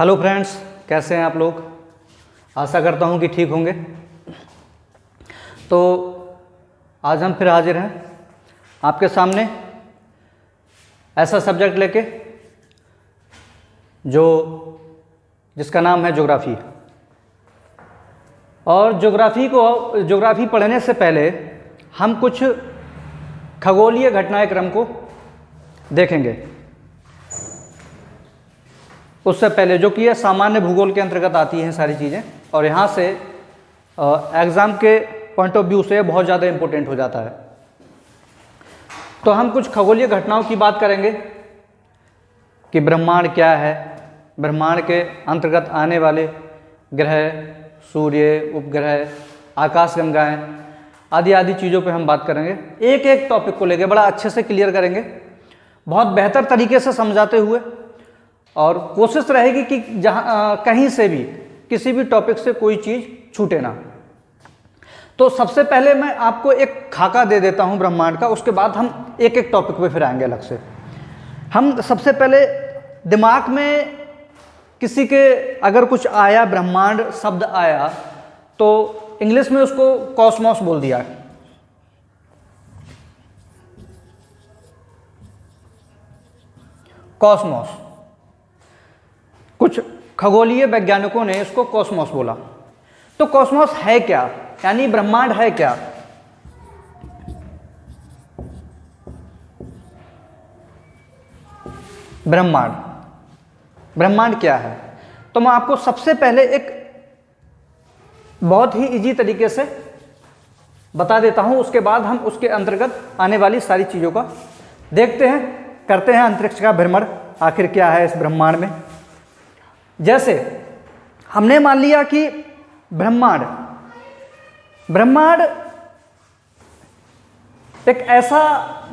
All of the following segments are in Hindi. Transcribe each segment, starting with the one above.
हेलो फ्रेंड्स, कैसे हैं आप लोग। आशा करता हूं कि ठीक होंगे। तो आज हम फिर हाजिर हैं आपके सामने ऐसा सब्जेक्ट लेके जिसका नाम है ज्योग्राफी। और ज्योग्राफी पढ़ने से पहले हम कुछ खगोलीय घटनाएं क्रम को देखेंगे। उससे पहले जो कि यह सामान्य भूगोल के अंतर्गत आती हैं सारी चीज़ें, और यहाँ से एग्ज़ाम के पॉइंट ऑफ व्यू से बहुत ज़्यादा इम्पोर्टेंट हो जाता है। तो हम कुछ खगोलीय घटनाओं की बात करेंगे कि ब्रह्मांड क्या है, ब्रह्मांड के अंतर्गत आने वाले ग्रह, सूर्य, उपग्रह, आकाशगंगाएं आदि आदि चीज़ों पे हम बात करेंगे। एक एक टॉपिक को लेकर बड़ा अच्छे से क्लियर करेंगे, बहुत बेहतर तरीके से समझाते हुए, और कोशिश रहेगी कि जहाँ कहीं से भी किसी भी टॉपिक से कोई चीज़ छूटे ना। तो सबसे पहले मैं आपको एक खाका दे देता हूँ ब्रह्मांड का, उसके बाद हम एक एक टॉपिक पे फिर आएंगे अलग से। हम सबसे पहले दिमाग में किसी के अगर कुछ आया, ब्रह्मांड शब्द आया, तो इंग्लिश में उसको कॉस्मॉस बोल दिया है। कॉस्मॉस, कुछ खगोलीय वैज्ञानिकों ने इसको कॉस्मॉस बोला। तो कॉस्मॉस है क्या, यानी ब्रह्मांड है क्या। ब्रह्मांड क्या है, तो मैं आपको सबसे पहले एक बहुत ही इजी तरीके से बता देता हूं, उसके बाद हम उसके अंतर्गत आने वाली सारी चीज़ों का देखते हैं, करते हैं अंतरिक्ष का भ्रमण, आखिर क्या है इस ब्रह्मांड में। जैसे हमने मान लिया कि ब्रह्मांड एक ऐसा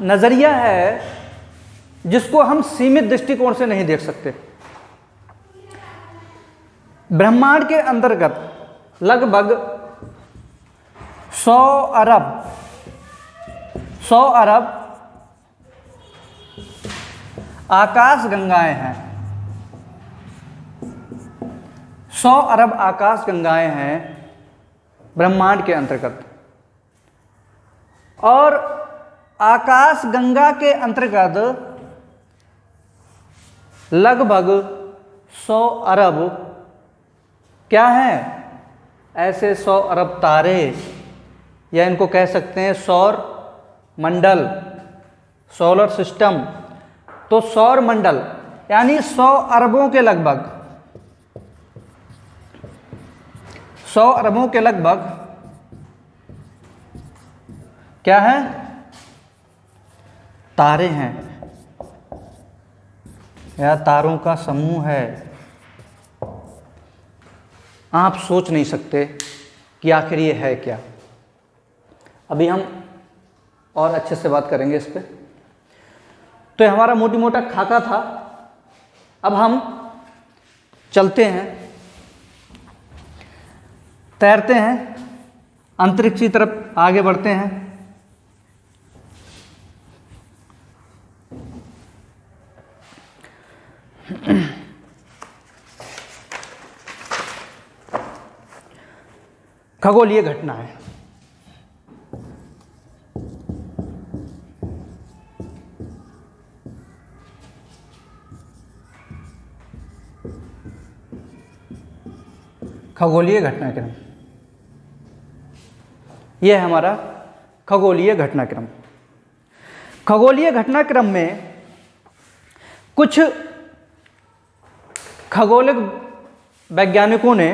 नज़रिया है जिसको हम सीमित दृष्टिकोण से नहीं देख सकते। ब्रह्मांड के अंतर्गत लगभग 100 अरब आकाशगंगाएं हैं। 100 अरब आकाशगंगाएं हैं ब्रह्मांड के अंतर्गत। और आकाशगंगा के अंतर्गत लगभग 100 अरब क्या हैं, ऐसे 100 अरब तारे, या इनको कह सकते हैं सौर मंडल, सोलर सिस्टम। तो सौर मंडल यानी 100 अरबों के लगभग, 100 अरबों के लगभग क्या है, तारे हैं, या तारों का समूह है। आप सोच नहीं सकते कि आखिर ये है क्या। अभी हम और अच्छे से बात करेंगे इस पे। तो ये हमारा मोटी मोटा खाका था। अब हम चलते हैं, तैरते हैं, अंतरिक्ष की तरफ आगे बढ़ते हैं। खगोलीय घटना है। खगोलीय घटनाक्रम, यह है हमारा खगोलीय घटनाक्रम। खगोलीय घटनाक्रम में कुछ खगोलिक वैज्ञानिकों ने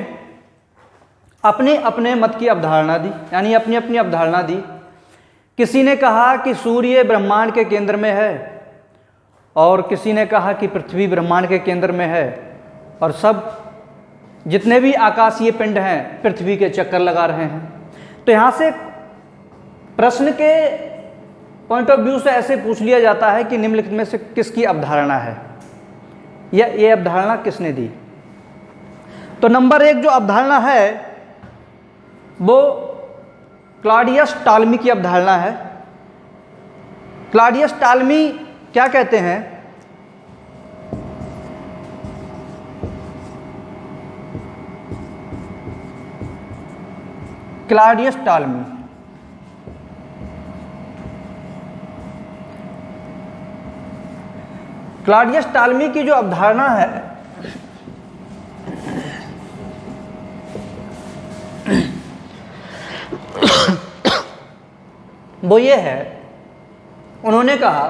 अपने अपने मत की अवधारणा दी, यानी अपनी अपनी अवधारणा दी। किसी ने कहा कि सूर्य ब्रह्मांड के केंद्र में है, और किसी ने कहा कि पृथ्वी ब्रह्मांड के केंद्र में है, और सब जितने भी आकाशीय पिंड हैं पृथ्वी के चक्कर लगा रहे हैं। तो यहाँ से प्रश्न के पॉइंट ऑफ व्यू से ऐसे पूछ लिया जाता है कि निम्नलिखित में से किसकी अवधारणा है, या ये अवधारणा किसने दी। तो नंबर 1 जो अवधारणा है वो क्लॉडियस टॉलमी की अवधारणा है। क्लॉडियस टॉलमी क्या कहते हैं क्लॉडियस टालमी। क्लॉडियस टालमी की जो अवधारणा है वो ये है, उन्होंने कहा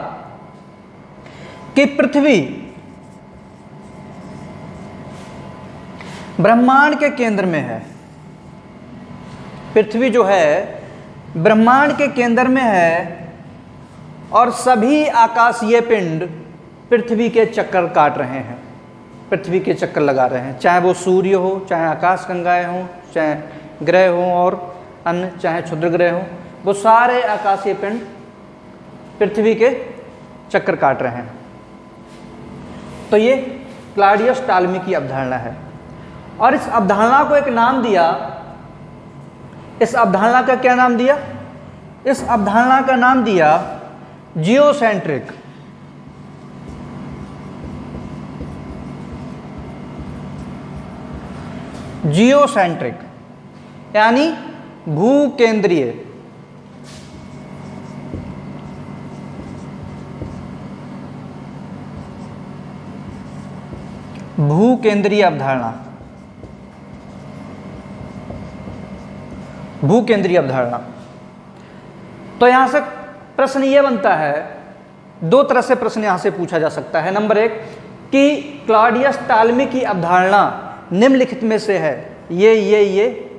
कि पृथ्वी ब्रह्मांड के केंद्र में है। पृथ्वी जो है ब्रह्मांड के केंद्र में है और सभी आकाशीय पिंड पृथ्वी के चक्कर काट रहे हैं, पृथ्वी के चक्कर लगा रहे हैं, चाहे वो सूर्य हो, चाहे आकाश गंगाएं हो, चाहे ग्रह हो और अन्य, चाहे क्षुद्र ग्रह हो, वो सारे आकाशीय पिंड पृथ्वी के चक्कर काट रहे हैं। तो ये क्लॉडियस टालमी की अवधारणा है और इस अवधारणा को एक नाम दिया। इस अवधारणा का क्या नाम दिया? इस अवधारणा का नाम दिया जियोसेंट्रिक। जियोसेंट्रिक यानी भूकेंद्रीय। भूकेंद्रीय अवधारणा, भूकेंद्रीय अवधारणा। तो यहां से प्रश्न यह बनता है, दो तरह से प्रश्न यहां से पूछा जा सकता है। नंबर एक कि क्लॉडियस टालमी की अवधारणा निम्नलिखित में से है, ये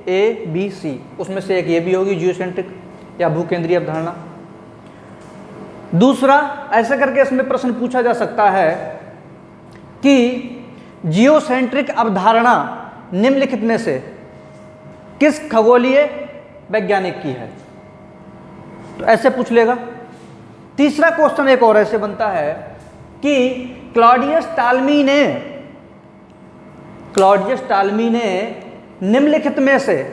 ए बी सी, उसमें से एक ये भी होगी जियोसेंट्रिक या भूकेंद्रीय अवधारणा। दूसरा ऐसा करके इसमें प्रश्न पूछा जा सकता है कि जियोसेंट्रिक अवधारणा निम्नलिखित में से किस खगोलीय वैज्ञानिक की है, तो ऐसे पूछ लेगा। तीसरा क्वेश्चन एक और ऐसे बनता है कि क्लॉडियस टालमी ने निम्नलिखित में से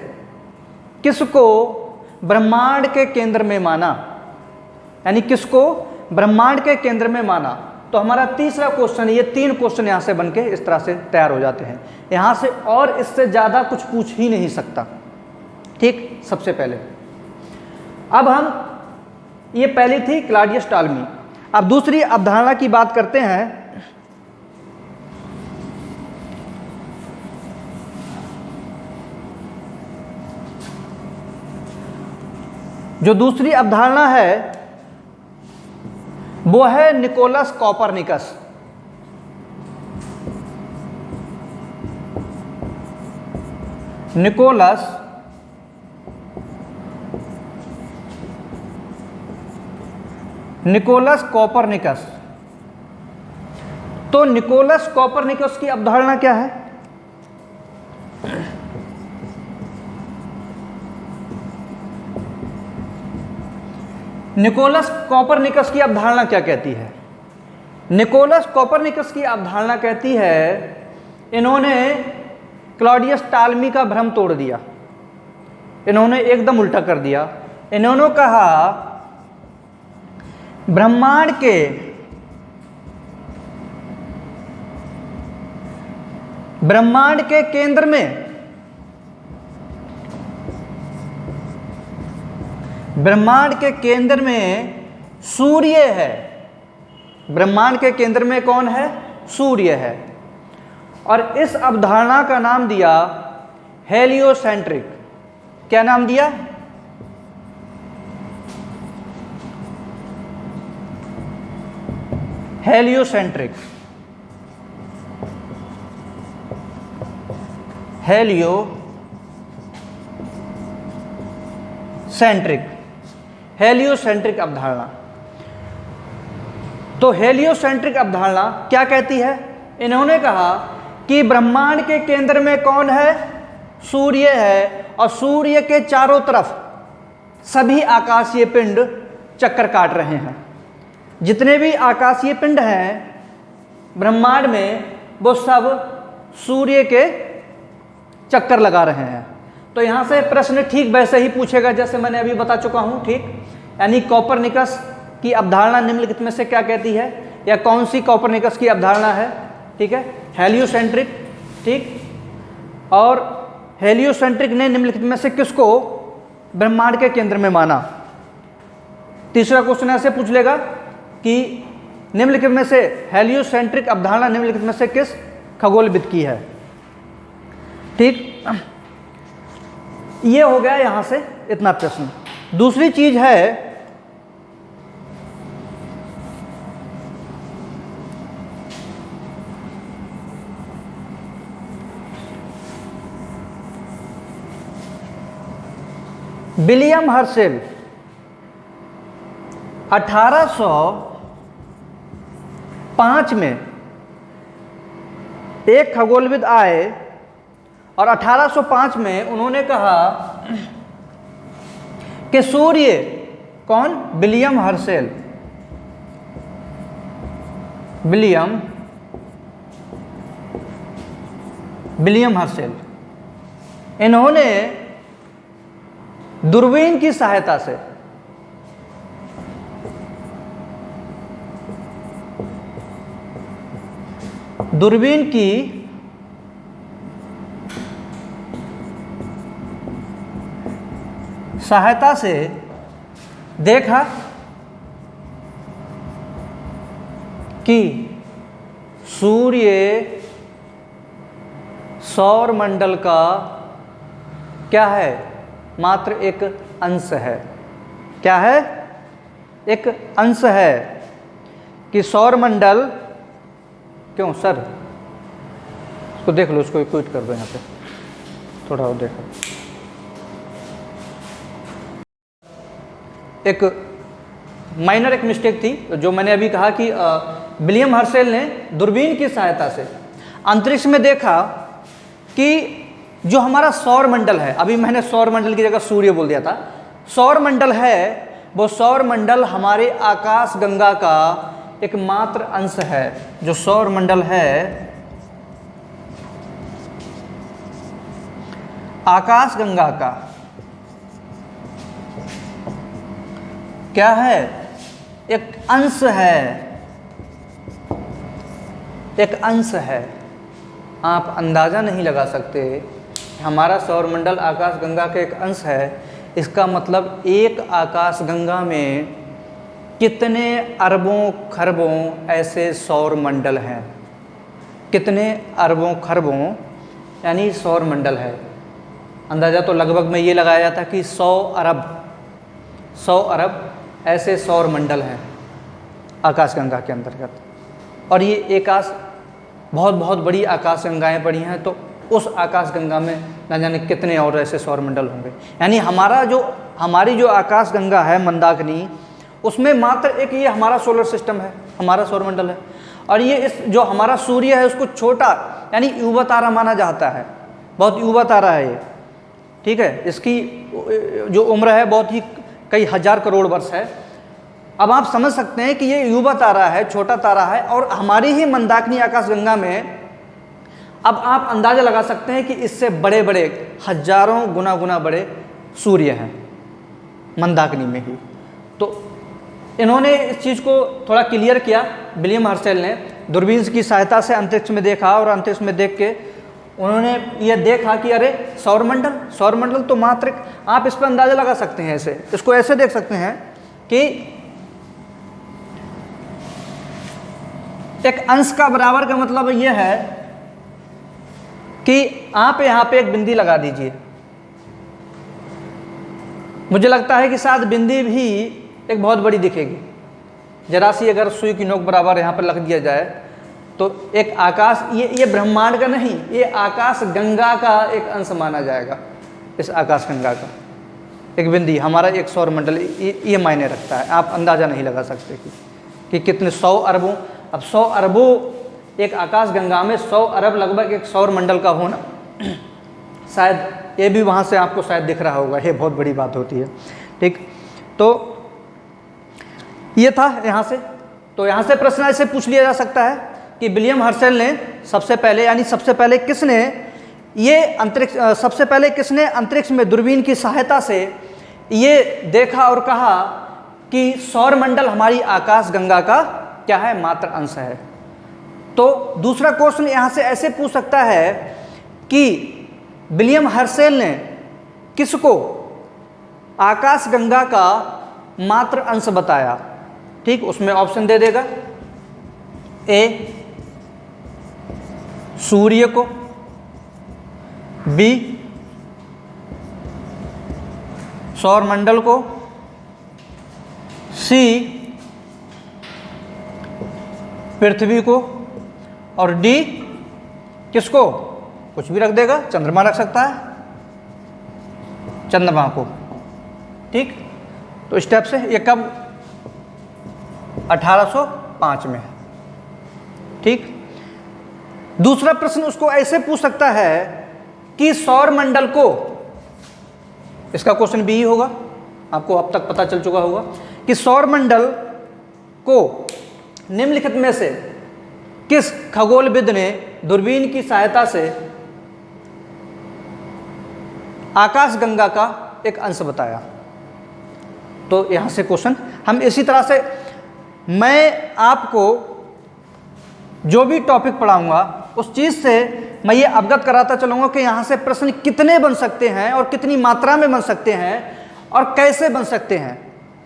किसको ब्रह्मांड के केंद्र में माना, यानी किसको ब्रह्मांड के केंद्र में माना। तो हमारा तीसरा क्वेश्चन, ये तीन क्वेश्चन यहां से बनके इस तरह से तैयार हो जाते हैं। यहां से और इससे ज्यादा कुछ पूछ ही नहीं सकता। ठीक, सबसे पहले अब हम, ये पहली थी क्लॉडियस टालमी। अब दूसरी अवधारणा की बात करते हैं। जो दूसरी अवधारणा है वो है निकोलस कॉपरनिकस। Nicolaus Copernicus. तो निकोलस कॉपरनिकस की अवधारणा क्या है? निकोलस कॉपरनिकस की अवधारणा क्या कहती है? निकोलस कॉपरनिकस की अवधारणा कहती है, इन्होंने क्लॉडियस टालमी का भ्रम तोड़ दिया, इन्होंने एकदम उल्टा कर दिया। इन्होंने कहा ब्रह्मांड के केंद्र में, ब्रह्मांड के केंद्र में सूर्य है। ब्रह्मांड के केंद्र में कौन है? सूर्य है। और इस अवधारणा का नाम दिया हेलियोसेंट्रिक। क्या नाम दिया? हेलियोसेंट्रिक। हेलियोसेंट्रिक अवधारणा। तो हेलियोसेंट्रिक अवधारणा क्या कहती है? इन्होंने कहा कि ब्रह्मांड के केंद्र में कौन है? सूर्य है, और सूर्य के चारों तरफ सभी आकाशीय पिंड चक्कर काट रहे हैं। जितने भी आकाशीय पिंड हैं ब्रह्मांड में, वो सब सूर्य के चक्कर लगा रहे हैं। तो यहां से प्रश्न ठीक वैसे ही पूछेगा जैसे मैंने अभी बता चुका हूं। ठीक, यानी कॉपरनिकस की अवधारणा निम्नलिखित में से क्या कहती है, या कौन सी कॉपरनिकस की अवधारणा है? ठीक है, हेलियोसेंट्रिक। ठीक, और हेलियोसेंट्रिक ने निम्नलिखित में से किसको ब्रह्मांड के केंद्र में माना। तीसरा क्वेश्चन ऐसे पूछ लेगा कि निम्नलिखित में से हेलियोसेंट्रिक अवधारणा निम्नलिखित में से किस खगोलविद की है। ठीक, ये हो गया यहां से इतना प्रश्न। दूसरी चीज है विलियम हर्शेल 1805 में एक खगोलविद आए और 1805 में उन्होंने कहा कि सूर्य, कौन? विलियम हर्शेल, विलियम हर्शेल, इन्होंने दूरबीन की सहायता से देखा कि सूर्य सौर मंडल का क्या है? मात्र एक अंश है। क्या है? एक अंश है। कि सौर मंडल, क्यों सर, इसको देख लो, इसको क्विट कर दो यहाँ पे, थोड़ा और देखो। एक माइनर एक मिस्टेक थी जो मैंने अभी कहा कि विलियम हर्शेल ने दूरबीन की सहायता से अंतरिक्ष में देखा कि जो हमारा सौर मंडल है, अभी मैंने सौर मंडल की जगह सूर्य बोल दिया था, सौर मंडल है, वो सौर मंडल हमारे आकाश गंगा का एक मात्र अंश है। जो सौर मंडल है, आकाश गंगा का क्या है? एक अंश है, एक अंश है। आप अंदाजा नहीं लगा सकते, हमारा सौर मंडल आकाश गंगा का एक अंश है। इसका मतलब एक आकाश गंगा में कितने अरबों खरबों ऐसे सौर मंडल हैं? कितने अरबों खरबों यानी सौर मंडल है। अंदाज़ा तो लगभग में ये लगाया जाता कि 100 अरब ऐसे सौर मंडल हैं आकाशगंगा के अंतर्गत। और ये एकाश बहुत बहुत बड़ी आकाशगंगाएँ पड़ी हैं, तो उस आकाशगंगा में न जाने कितने और ऐसे सौर मंडल होंगे। यानी हमारी जो आकाशगंगा है मंदाकिनी, उसमें मात्र एक ये हमारा सोलर सिस्टम है, हमारा सौर मंडल है। और ये इस जो हमारा सूर्य है उसको छोटा यानी युवा तारा माना जाता है, बहुत युवा तारा है ये। ठीक है, इसकी जो उम्र है बहुत ही कई हजार करोड़ वर्ष है। अब आप समझ सकते हैं कि ये युवा तारा है, छोटा तारा है, और हमारी ही मंदाकिनी आकाशगंगा में अब आप अंदाज़ा लगा सकते हैं कि इससे बड़े बड़े हजारों गुना बड़े सूर्य हैं मंदाकिनी में ही। तो इन्होंने इस चीज़ को थोड़ा क्लियर किया। विलियम हर्शेल ने दूरबीन की सहायता से अंतरिक्ष में देखा, और अंतरिक्ष में देख के उन्होंने ये देखा कि अरे सौर मंडल तो मात्र, आप इस पर अंदाज़ा लगा सकते हैं, ऐसे इसको ऐसे देख सकते हैं कि एक अंश का बराबर का मतलब ये है कि आप यहाँ पे एक बिंदी लगा दीजिए। मुझे लगता है कि शायद बिंदी भी एक बहुत बड़ी दिखेगी। जरा सी अगर सुई की नोक बराबर यहाँ पर लग दिया जाए तो एक आकाश, ये ब्रह्मांड का नहीं, ये आकाश गंगा का एक अंश माना जाएगा। इस आकाश गंगा का एक बिंदी हमारा एक सौर मंडल ये मायने रखता है। आप अंदाज़ा नहीं लगा सकते कि कितने 100 अरबों, अब 100 अरबों एक आकाश गंगा में 100 अरब लगभग एक सौर मंडल का होना, शायद ये भी वहाँ से आपको शायद दिख रहा होगा। ये बहुत बड़ी बात होती है। ठीक, तो ये था यहाँ से। तो यहाँ से प्रश्न ऐसे पूछ लिया जा सकता है कि विलियम हर्शेल ने सबसे पहले किसने अंतरिक्ष में दूरबीन की सहायता से ये देखा और कहा कि सौर मंडल हमारी आकाश गंगा का क्या है? मात्र अंश है। तो दूसरा क्वेश्चन यहाँ से ऐसे पूछ सकता है कि विलियम हर्शेल ने किसको आकाशगंगा का मात्र अंश बताया। ठीक, उसमें ऑप्शन दे देगा, ए सूर्य को, बी सौरमंडल को, सी पृथ्वी को, और डी किसको, कुछ भी रख देगा, चंद्रमा रख सकता है, चंद्रमा को। ठीक, तो इस टाइप से ये कब 1805 में। ठीक, दूसरा प्रश्न उसको ऐसे पूछ सकता है कि सौरमंडल को, इसका क्वेश्चन बी ही होगा, आपको अब तक पता चल चुका होगा कि सौरमंडल को निम्नलिखित में से किस खगोलविद ने दूरबीन की सहायता से आकाशगंगा का एक अंश बताया। तो यहां से क्वेश्चन हम इसी तरह से, मैं आपको जो भी टॉपिक पढ़ाऊंगा उस चीज़ से मैं ये अवगत कराता चलूँगा कि यहाँ से प्रश्न कितने बन सकते हैं और कितनी मात्रा में बन सकते हैं और कैसे बन सकते हैं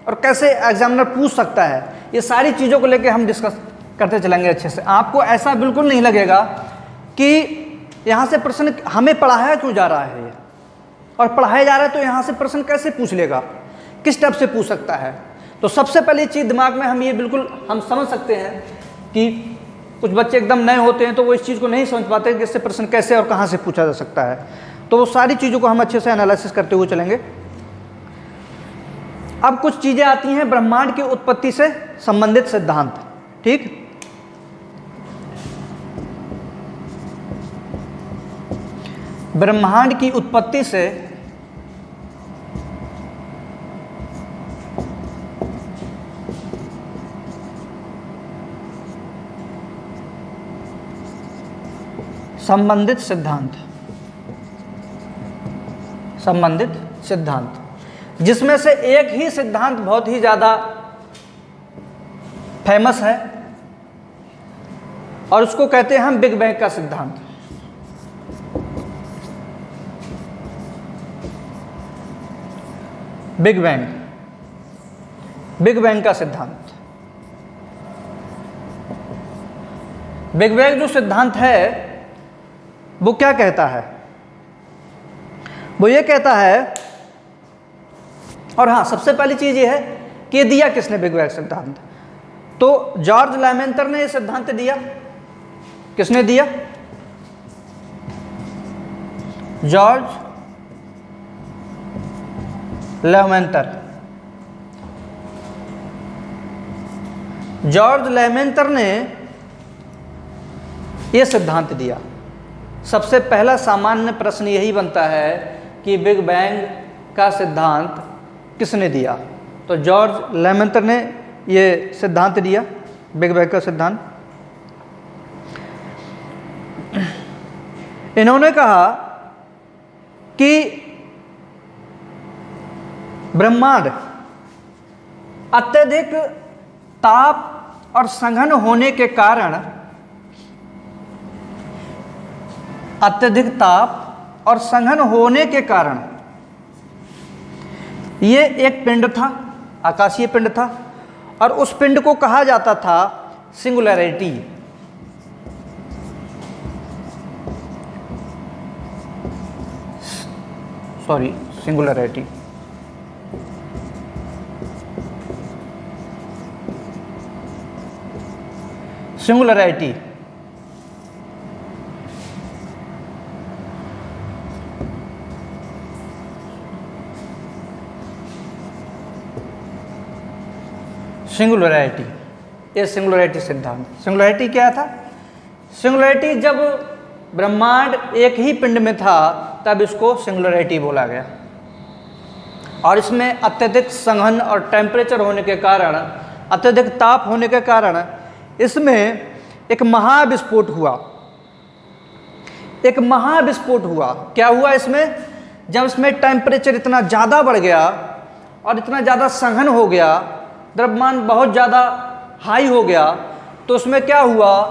और कैसे एग्जामिनर पूछ सकता है। ये सारी चीज़ों को लेकर हम डिस्कस करते चलेंगे अच्छे से। आपको ऐसा बिल्कुल नहीं लगेगा कि यहाँ से प्रश्न हमें पढ़ाया क्यों जा रहा है ये, और पढ़ाया जा रहा है तो यहाँ से प्रश्न कैसे पूछ लेगा, किस टाइप से पूछ सकता है। तो सबसे पहली चीज़ दिमाग में हम ये बिल्कुल हम समझ सकते हैं कि कुछ बच्चे एकदम नए होते हैं तो वो इस चीज़ को नहीं समझ पाते कि इससे प्रश्न कैसे और कहाँ से पूछा जा सकता है। तो वो सारी चीज़ों को हम अच्छे से एनालिसिस करते हुए चलेंगे। अब कुछ चीज़ें आती हैं ब्रह्मांड की उत्पत्ति से संबंधित सिद्धांत। ठीक, ब्रह्मांड की उत्पत्ति से संबंधित सिद्धांत, जिसमें से एक ही सिद्धांत बहुत ही ज़्यादा फेमस है और उसको कहते हैं हम बिग बैंग का सिद्धांत। बिग बैंग का सिद्धांत। बिग बैंग जो सिद्धांत है वो क्या कहता है, वो ये कहता है, और हाँ सबसे पहली चीज़ ये है कि ये दिया किसने बिग बैंग सिद्धांत, तो जॉर्ज लेमेंटर ने ये सिद्धांत दिया। किसने दिया, जॉर्ज लेमेंटर। जॉर्ज लेमेंटर ने ये सिद्धांत दिया। सबसे पहला सामान्य प्रश्न यही बनता है कि बिग बैंग का सिद्धांत किसने दिया, तो जॉर्ज लेमेंटर ने ये सिद्धांत दिया, बिग बैंग का सिद्धांत। इन्होंने कहा कि ब्रह्मांड अत्यधिक ताप और सघन होने के कारण, अत्यधिक ताप और सघन होने के कारण ये एक पिंड था, आकाशीय पिंड था, और उस पिंड को कहा जाता था सिंगुलैरिटी। सिंगुलैरिटी। सिंगुलैरिटी सिंगुलैरिटी, ये सिंगुलैरिटी सिद्धांत। सिंगुलैरिटी क्या था, सिंगुलैरिटी जब ब्रह्मांड एक ही पिंड में था तब इसको सिंगुलैरिटी बोला गया, और इसमें अत्यधिक सघन और टेम्परेचर होने के कारण, अत्यधिक ताप होने के कारण इसमें एक महाविस्फोट हुआ। एक महाविस्फोट हुआ, क्या हुआ इसमें, जब इसमें टेम्परेचर इतना ज़्यादा बढ़ गया और इतना ज़्यादा सघन हो गया, द्रव्यमान बहुत ज़्यादा हाई हो गया, तो उसमें क्या हुआ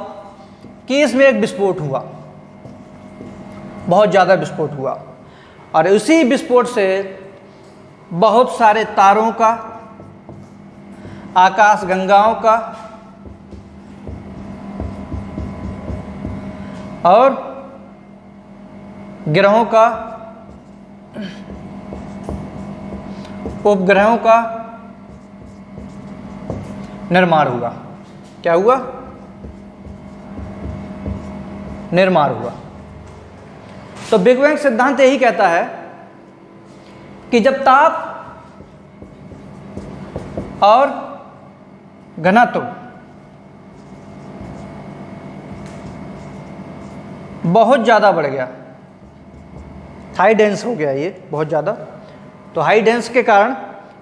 कि इसमें एक विस्फोट हुआ, बहुत ज़्यादा विस्फोट हुआ, और उसी विस्फोट से बहुत सारे तारों का, आकाश गंगाओं का और ग्रहों का, उपग्रहों का निर्माण हुआ। क्या हुआ? निर्माण हुआ। तो बिग बैंग सिद्धांत यही कहता है कि जब ताप और घनत्व बहुत ज़्यादा बढ़ गया, हाई डेंस हो गया ये बहुत ज़्यादा, तो हाई डेंस के कारण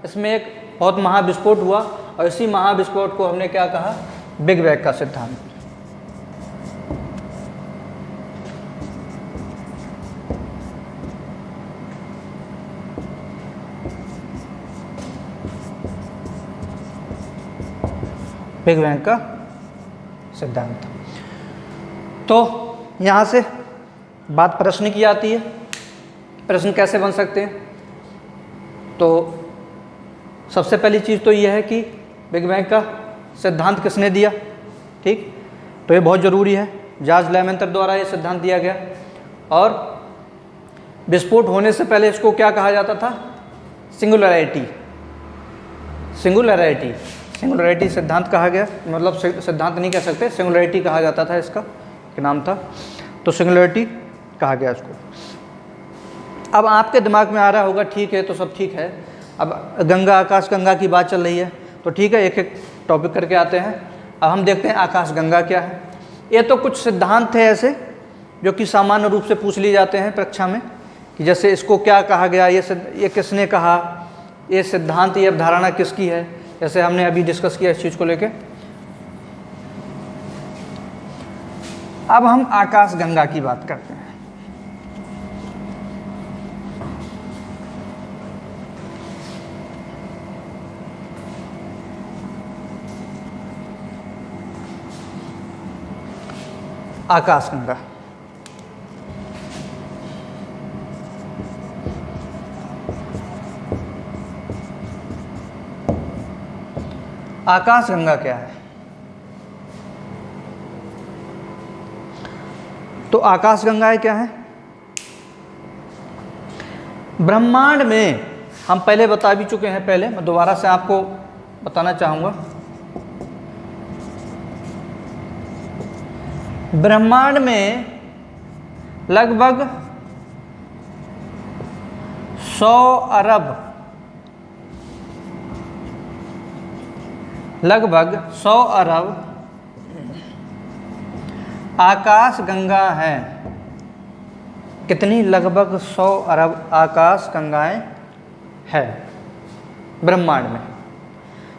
इसमें एक बहुत महाविस्फोट हुआ और इसी महाविस्फोट को हमने क्या कहा? बिग बैंग का सिद्धांत। बिग बैंग का सिद्धांत। तो यहाँ से बात प्रश्न की आती है, प्रश्न कैसे बन सकते हैं? तो सबसे पहली चीज़ तो ये है कि बिग बैंग का सिद्धांत किसने दिया? ठीक, तो ये बहुत ज़रूरी है। जॉर्ज लेमेंतर द्वारा ये सिद्धांत दिया गया और विस्फोट होने से पहले इसको क्या कहा जाता था? सिंगुलैरिटी। सिंगुलैरिटी सिंगुलैरिटी सिद्धांत कहा गया, मतलब सिद्धांत नहीं कह सकते, सिंगुलैरिटी कहा जाता था, इसका नाम था। तो सिंगुलैरिटी कहा गया इसको। अब आपके दिमाग में आ रहा होगा ठीक है, तो सब ठीक है, अब गंगा, आकाश गंगा की बात चल रही है, तो ठीक है, एक एक टॉपिक करके आते हैं। अब हम देखते हैं आकाश गंगा क्या है। ये तो कुछ सिद्धांत है ऐसे जो कि सामान्य रूप से पूछ लिए जाते हैं परीक्षा में, कि जैसे इसको क्या कहा गया, ये किसने कहा, ये सिद्धांत, ये अवधारणा किसकी है, जैसे हमने अभी डिस्कस किया इस चीज़ को लेके। अब हम आकाश गंगा की बात करते हैं। आकाश गंगा, आकाश गंगा क्या है? तो आकाश गंगाएं क्या है? ब्रह्मांड में हम पहले बता भी चुके हैं, पहले मैं दोबारा से आपको बताना चाहूँगा। ब्रह्मांड में लगभग 100 अरब, लगभग 100 अरब आकाश गंगा हैं। कितनी? लगभग 100 अरब आकाश गंगाएं हैं ब्रह्मांड में।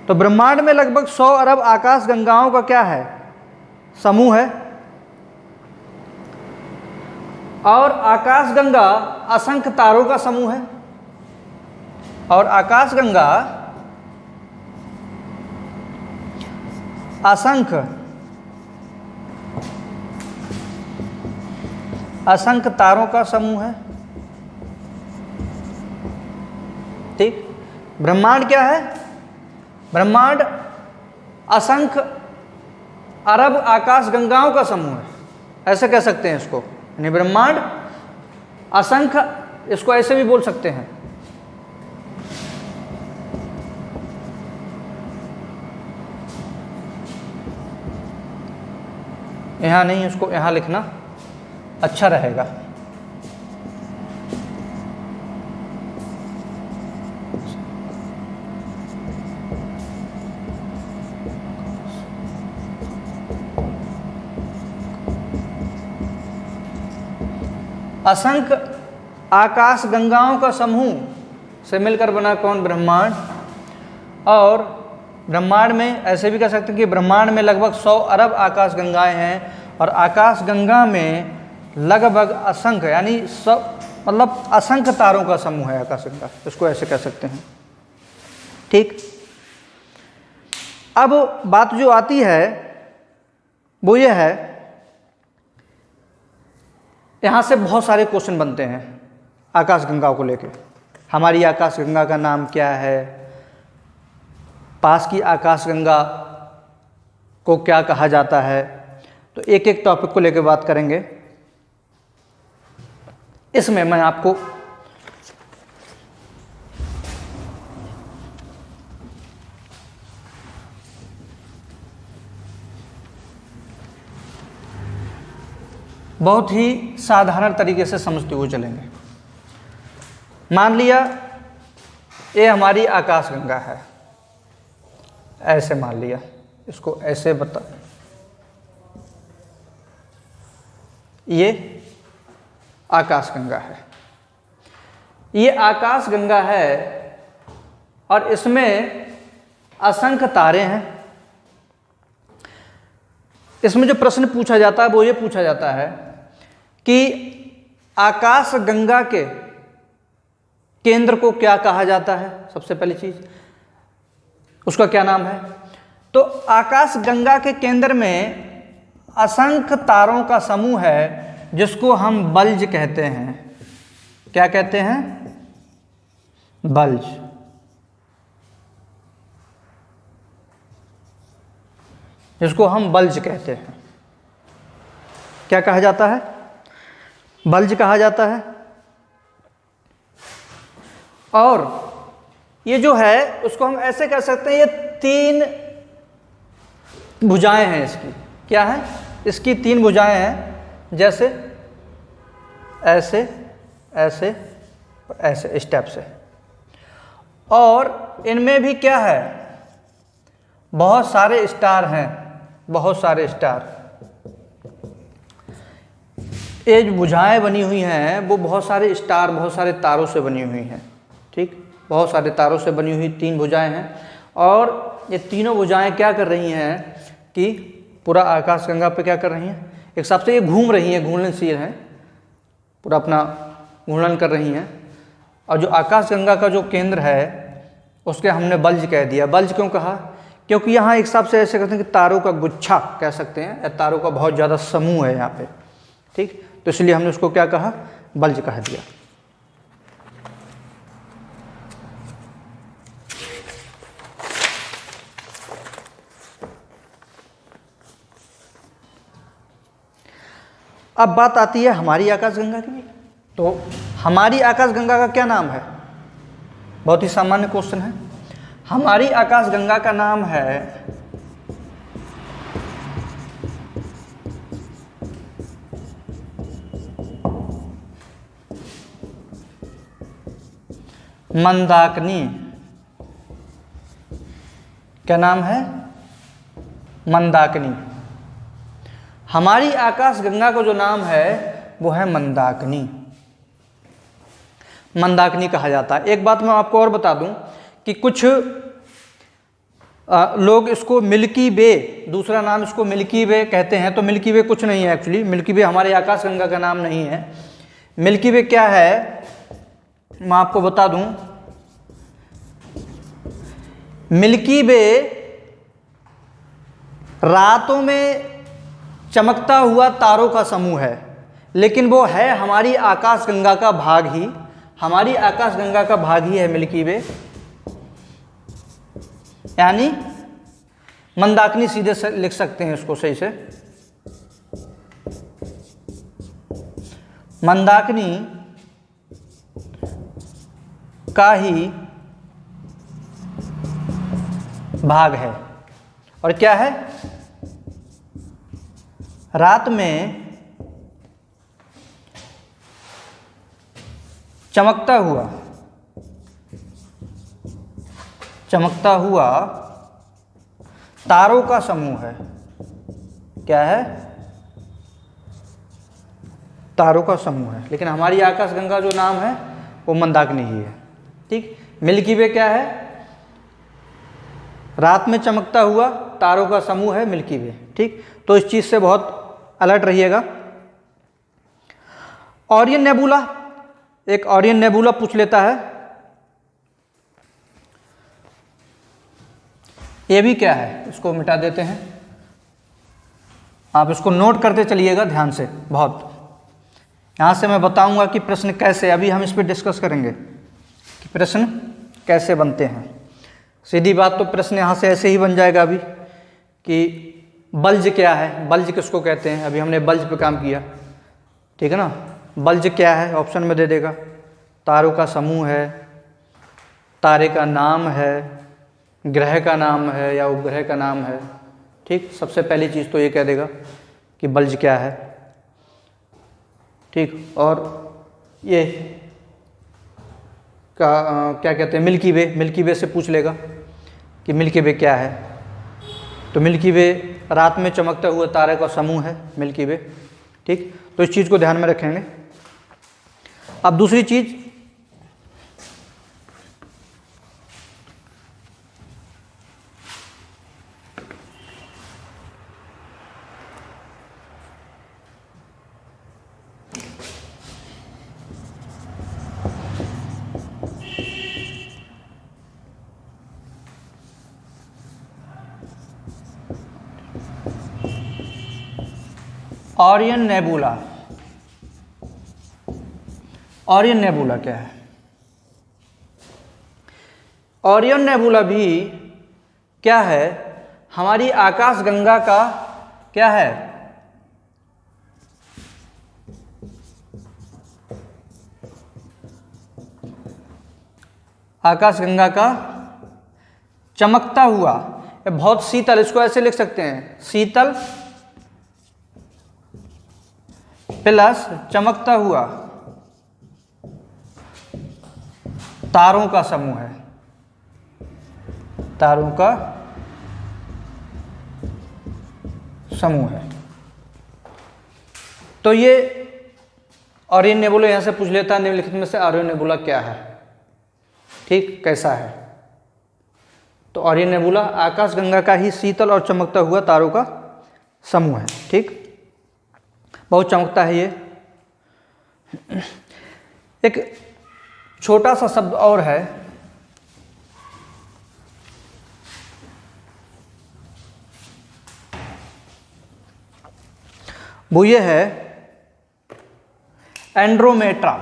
तो ब्रह्मांड में लगभग 100 अरब आकाश गंगाओं का क्या है? समूह है। और आकाश गंगा असंख्य तारों का समूह है। और आकाश गंगा असंख्य तारों का समूह है। ठीक, ब्रह्मांड क्या है? ब्रह्मांड असंख्य अरब आकाश गंगाओं का समूह है, ऐसे कह सकते हैं इसको। यानी ब्रह्मांड असंख्य, इसको ऐसे भी बोल सकते हैं। यहाँ नहीं, इसको यहाँ लिखना अच्छा रहेगा। असंख्य आकाश गंगाओं का समूह से मिलकर बना कौन? ब्रह्मांड। और ब्रह्मांड में ऐसे भी कह सकते हैं कि ब्रह्मांड में लगभग 100 अरब आकाश गंगाएं हैं और आकाश गंगा में लगभग असंख्य, यानी सब, मतलब असंख्य तारों का समूह है आकाश गंगा, इसको ऐसे कह सकते हैं। ठीक, अब बात जो आती है वो ये है, यहाँ से बहुत सारे क्वेश्चन बनते हैं आकाश गंगा को लेके। हमारी आकाशगंगा का नाम क्या है, पास की आकाशगंगा को क्या कहा जाता है। तो एक एक टॉपिक को लेकर बात करेंगे। इसमें मैं आपको बहुत ही साधारण तरीके से समझते हुए चलेंगे। मान लिया ये हमारी आकाशगंगा है, ऐसे मान लिया, इसको ऐसे बता, ये आकाशगंगा है, ये आकाशगंगा है और इसमें असंख्य तारे हैं। इसमें जो प्रश्न पूछा जाता है वो ये पूछा जाता है कि आकाशगंगा के केंद्र को क्या कहा जाता है। सबसे पहली चीज उसका क्या नाम है। तो आकाशगंगा के केंद्र में असंख्य तारों का समूह है जिसको हम बल्ज कहते हैं। क्या कहते हैं? बल्ज। जिसको हम बल्ज कहते हैं। क्या कहा जाता है? बल्ज कहा जाता है। और ये जो है उसको हम ऐसे कह सकते हैं, ये 3 भुजाएं हैं इसकी। क्या है? इसकी 3 भुजाएं हैं, जैसे ऐसे ऐसे और ऐसे स्टेप से। और इनमें भी क्या है? बहुत सारे स्टार हैं, बहुत सारे स्टार। ये जो भुजाएं बनी हुई हैं वो बहुत सारे स्टार, बहुत सारे तारों से बनी हुई हैं। ठीक, बहुत सारे तारों से बनी हुई 3 भुजाएं हैं। और ये तीनों भुजाएं क्या कर रही हैं कि पूरा आकाशगंगा पे क्या कर रही हैं? एक हिसाब से ये घूम रही हैं, घूर्णनशील हैं, पूरा अपना घूर्णन कर रही हैं। और जो आकाशगंगा का जो केंद्र है उसके हमने बल्ज कह दिया। बल्ज क्यों कहा? क्योंकि यहाँ एक हिसाब से ऐसे कहते हैं कि तारों का गुच्छा कह सकते हैं, या तारों का बहुत ज़्यादा समूह है यहाँ पे। ठीक, तो इसलिए हमने उसको क्या कहा? बल्ज कह दिया। अब बात आती है हमारी आकाशगंगा की। तो हमारी आकाशगंगा का क्या नाम है? बहुत ही सामान्य क्वेश्चन है। हमारी आकाशगंगा का नाम है मंदाकिनी। क्या नाम है? मंदाकिनी। हमारी आकाशगंगा का जो नाम है वो है मंदाकिनी। मंदाकिनी कहा जाता है। एक बात मैं आपको और बता दूं कि कुछ लोग इसको मिल्की वे, दूसरा नाम इसको मिल्की वे कहते हैं। तो मिल्की वे कुछ नहीं है एक्चुअली। मिल्की वे हमारे आकाशगंगा का नाम नहीं है। मिल्की वे क्या है मैं आपको बता दूं। मिल्की वे रातों में चमकता हुआ तारों का समूह है, लेकिन वो है हमारी आकाशगंगा का भाग ही। हमारी आकाशगंगा का भाग ही है मिल्की वे, यानी मंदाकिनी सीधे से लिख सकते हैं इसको सही से। मंदाकिनी का ही भाग है। और क्या है? रात में चमकता हुआ तारों का समूह है। क्या है? तारों का समूह है। लेकिन हमारी आकाशगंगा जो नाम है वो मंदाकिनी ही है। ठीक, मिल्की वे क्या है? रात में चमकता हुआ तारों का समूह है मिल्की वे। ठीक, तो इस चीज से बहुत अलर्ट रहिएगा। ओरियन नेबुला, एक ओरियन नेबुला पूछ लेता है। ये भी क्या है? इसको मिटा देते हैं। आप इसको नोट करते चलिएगा ध्यान से बहुत। यहां से मैं बताऊंगा कि प्रश्न कैसे, अभी हम इस पर डिस्कस करेंगे प्रश्न कैसे बनते हैं। सीधी बात, तो प्रश्न यहाँ से ऐसे ही बन जाएगा अभी कि बल्ज क्या है, बल्ज किसको कहते हैं। अभी हमने बल्ज पे काम किया, ठीक है ना। बल्ज क्या है, ऑप्शन में दे देगा, तारों का समूह है, तारे का नाम है, ग्रह का नाम है या उपग्रह का नाम है। ठीक, सबसे पहली चीज़ तो ये कह देगा कि बल्ज क्या है। ठीक, और ये क्या कहते हैं, मिल्की वे, मिल्की वे से पूछ लेगा कि मिल्की वे क्या है। तो मिल्की वे रात में चमकता हुआ तारे का समूह है, मिल्की वे। ठीक, तो इस चीज़ को ध्यान में रखेंगे। अब दूसरी चीज़, ऑरियन नेबुला। ऑरियन नेबुला क्या है? ऑरियन नेबुला भी क्या है, हमारी आकाशगंगा का क्या है, आकाशगंगा का चमकता हुआ, बहुत शीतल, इसको ऐसे लिख सकते हैं, शीतल प्लस चमकता हुआ तारों का समूह है, तारों का समूह है। तो ये ऑरियन नेबुला यहां से पूछ लेता है निम्नलिखित में से ऑरियन नेबुला क्या है। ठीक, कैसा है? तो ऑरियन नेबुला आकाशगंगा का ही शीतल और चमकता हुआ तारों का समूह है। ठीक, बहुत चमकता है ये। एक छोटा सा शब्द और है, वो ये है एंड्रोमेट्रा।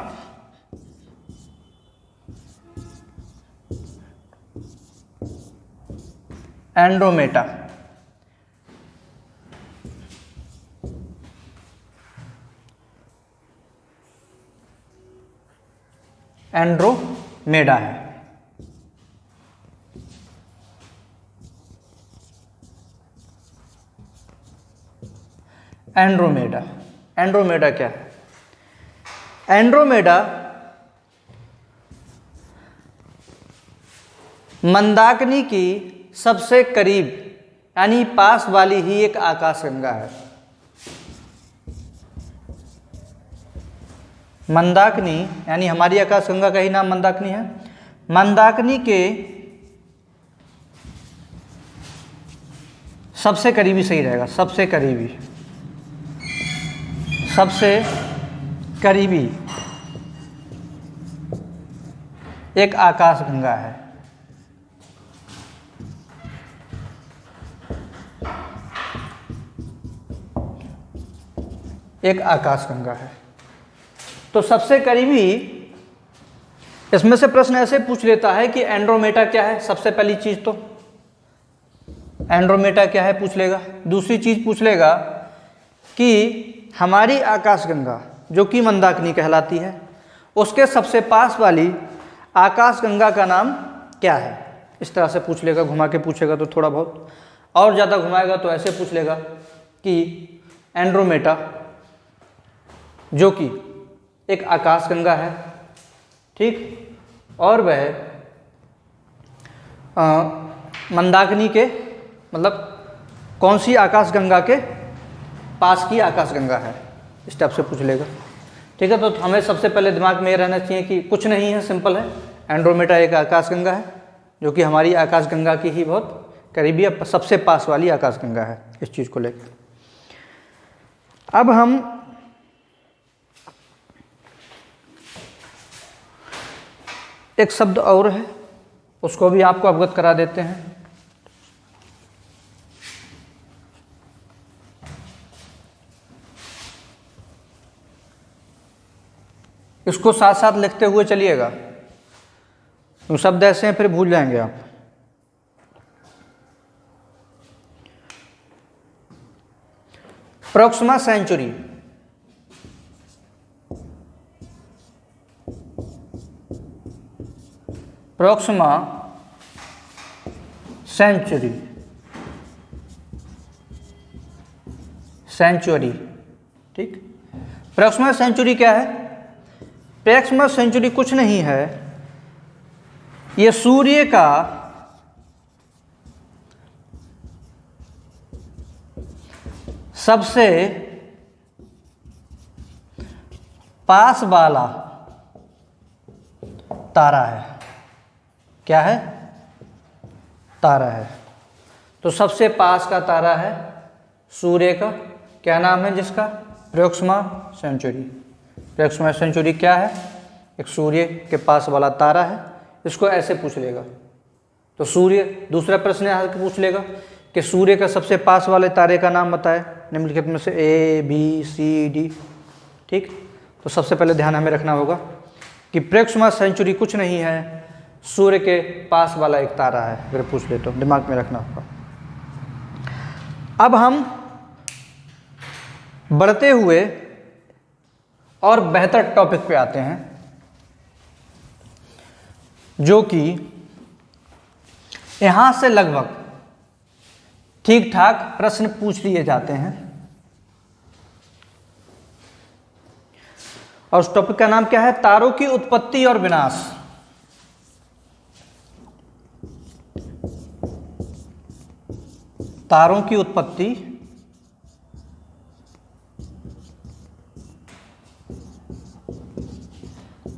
एंड्रोमेटा, एंड्रोमेडा है। एंड्रोमेडा, एंड्रोमेडा क्या है? एंड्रोमेडा मंदाकिनी की सबसे करीब यानी पास वाली ही एक आकाशगंगा है। मंदाकिनी यानी हमारी आकाशगंगा का ही नाम मंदाकिनी है। मंदाकिनी के सबसे करीबी सही रहेगा, सबसे करीबी, सबसे करीबी एक आकाशगंगा है। एक आकाशगंगा है। तो सबसे करीबी, इसमें से प्रश्न ऐसे पूछ लेता है कि एंड्रोमेटा क्या है। सबसे पहली चीज तो एंड्रोमेटा क्या है पूछ लेगा। दूसरी चीज पूछ लेगा कि हमारी आकाशगंगा जो कि मंदाकिनी कहलाती है, उसके सबसे पास वाली आकाशगंगा का नाम क्या है। इस तरह से पूछ लेगा, घुमा के पूछेगा तो थोड़ा बहुत, और ज़्यादा घुमाएगा तो ऐसे पूछ लेगा कि एंड्रोमेटा जो कि एक आकाशगंगा है, ठीक, और वह मंदाकिनी के मतलब कौन सी आकाशगंगा के पास की आकाशगंगा है, इस टाइप से पूछ लेगा। ठीक है, तो हमें सबसे पहले दिमाग में ये रहना चाहिए कि कुछ नहीं है, सिंपल है। एंड्रोमेटा एक आकाशगंगा है जो कि हमारी आकाशगंगा की ही बहुत करीबी सबसे पास वाली आकाशगंगा है, इस चीज़ को लेकर। अब हम एक शब्द और है, उसको भी आपको अवगत करा देते हैं। इसको साथ साथ लिखते हुए चलिएगा। तो शब्द ऐसे हैं फिर भूल जाएंगे आप। Proxima Centauri, Proxima Centauri, Centauri, ठीक। प्रोक्सिमा सेंचुरी क्या है? प्रोक्सिमा सेंचुरी कुछ नहीं है, ये सूर्य का सबसे पास वाला तारा है। क्या है? तारा है। तो सबसे पास का तारा है सूर्य का, क्या नाम है जिसका? Proxima Centauri. प्रोक्सिमा सेंचुरी क्या है? एक सूर्य के पास वाला तारा है। इसको ऐसे पूछ लेगा तो सूर्य, दूसरा प्रश्न यहाँ पूछ लेगा कि सूर्य का सबसे पास वाले तारे का नाम बताए निम्नलिखित में से A B C D, ठीक। तो सबसे पहले ध्यान हमें रखना होगा कि प्रोक्सिमा सेंचुरी कुछ नहीं है, सूर्य के पास वाला एक तारा है। अगर पूछ ले तो दिमाग में रखना होगा। अब हम बढ़ते हुए और बेहतर टॉपिक पे आते हैं, जो कि यहां से लगभग ठीक ठाक प्रश्न पूछ लिए जाते हैं। और उस टॉपिक का नाम क्या है? तारों की उत्पत्ति और विनाश। तारों की उत्पत्ति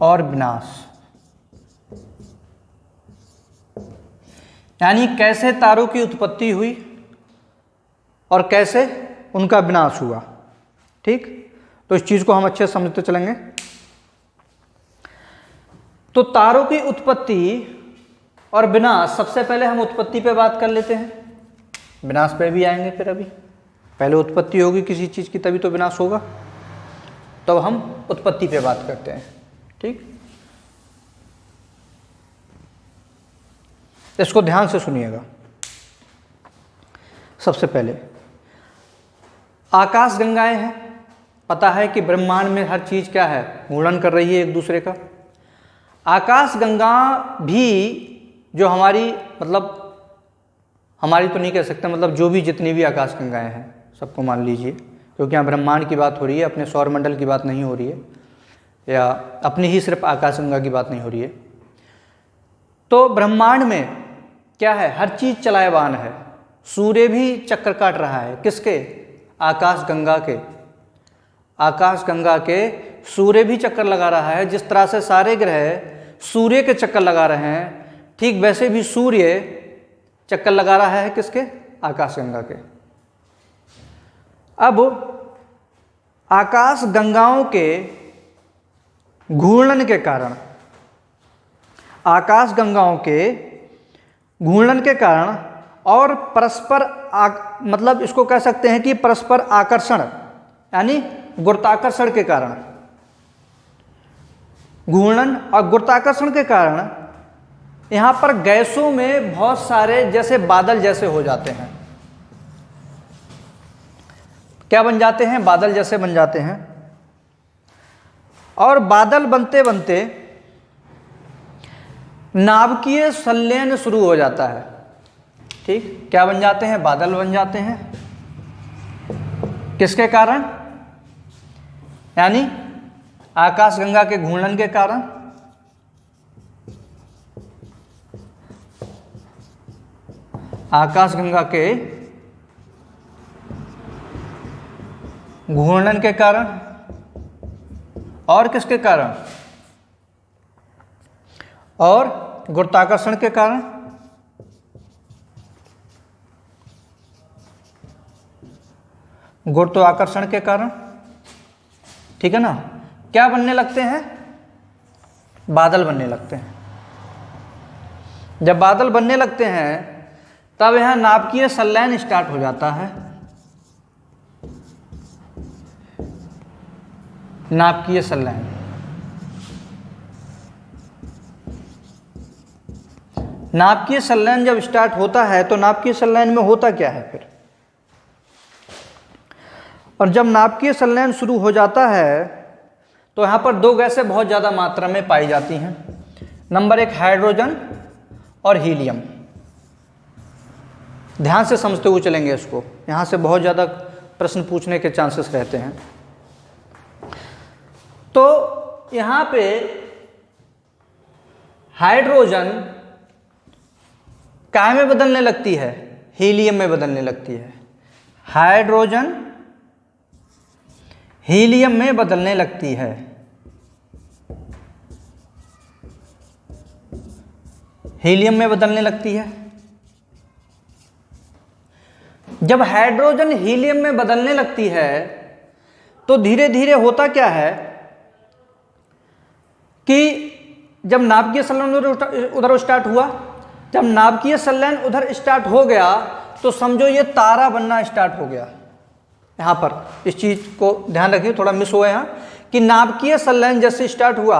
और विनाश, यानी कैसे तारों की उत्पत्ति हुई और कैसे उनका विनाश हुआ, ठीक। तो इस चीज को हम अच्छे से समझते चलेंगे। तो तारों की उत्पत्ति और विनाश, सबसे पहले हम उत्पत्ति पे बात कर लेते हैं, विनाश पे भी आएंगे फिर। अभी पहले उत्पत्ति होगी किसी चीज की तभी तो विनाश होगा, तो हम उत्पत्ति पे बात करते हैं, ठीक। इसको ध्यान से सुनिएगा। सबसे पहले आकाश गंगाएं हैं। पता है कि ब्रह्मांड में हर चीज क्या है? घूर्णन कर रही है एक दूसरे का। आकाश गंगा भी जो हमारी, मतलब हमारी तो नहीं कह सकते, मतलब जो भी जितनी भी आकाश गंगाएं हैं सबको मान लीजिए, क्योंकि यहाँ ब्रह्मांड की बात हो रही है, अपने सौरमंडल की बात नहीं हो रही है, या अपनी ही सिर्फ आकाश गंगा की बात नहीं हो रही है। तो ब्रह्मांड में क्या है? हर चीज चलायमान है। सूर्य भी चक्कर काट रहा है, किसके? आकाश गंगा के। आकाश गंगा के सूर्य भी चक्कर लगा रहा है। जिस तरह से सारे ग्रह सूर्य के चक्कर लगा रहे हैं, ठीक वैसे भी सूर्य चक्कर लगा रहा है किसके? आकाश गंगा के। अब आकाश गंगाओं के घूर्णन के कारण, आकाश गंगाओं के घूर्णन के कारण और परस्पर मतलब इसको कह सकते हैं कि परस्पर आकर्षण, यानी गुरुत्वाकर्षण के कारण, घूर्णन और गुरुत्वाकर्षण के कारण यहां पर गैसों में बहुत सारे जैसे बादल जैसे हो जाते हैं। क्या बन जाते हैं? बादल जैसे बन जाते हैं। और बादल बनते बनते नाभिकीय संलयन शुरू हो जाता है, ठीक। क्या बन जाते हैं? बादल बन जाते हैं। किसके कारण? यानी आकाशगंगा के घूर्णन के कारण। आकाशगंगा के घूर्णन के कारण और किसके कारण? और गुरुत्वाकर्षण के कारण। गुरुत्वाकर्षण के कारण, ठीक है ना। क्या बनने लगते हैं? बादल बनने लगते हैं। जब बादल बनने लगते हैं तब यहां नाभिकीय संलयन स्टार्ट हो जाता है। नाभिकीय संलयन, नाभिकीय संलयन जब स्टार्ट होता है तो नाभिकीय संलयन में होता क्या है फिर, और जब नाभिकीय संलयन शुरू हो जाता है तो यहाँ पर दो गैसें बहुत ज़्यादा मात्रा में पाई जाती हैं। नंबर एक हाइड्रोजन और हीलियम। ध्यान से समझते हुए चलेंगे इसको, यहाँ से बहुत ज़्यादा प्रश्न पूछने के चांसेस रहते हैं। तो यहाँ पे हाइड्रोजन काय में बदलने लगती है, हीलियम में बदलने लगती है। हाइड्रोजन हीलियम में बदलने लगती है। हीलियम में बदलने लगती है। जब हाइड्रोजन हीलियम में बदलने लगती है तो धीरे धीरे होता क्या है कि जब नाभिकीय संलयन उधर स्टार्ट हुआ, जब नाभिकीय संलयन उधर स्टार्ट हो गया तो समझो ये तारा बनना स्टार्ट हो गया। यहाँ पर इस चीज़ को ध्यान रखिए, थोड़ा मिस हुआ यहाँ कि नाभिकीय संलयन जैसे स्टार्ट हुआ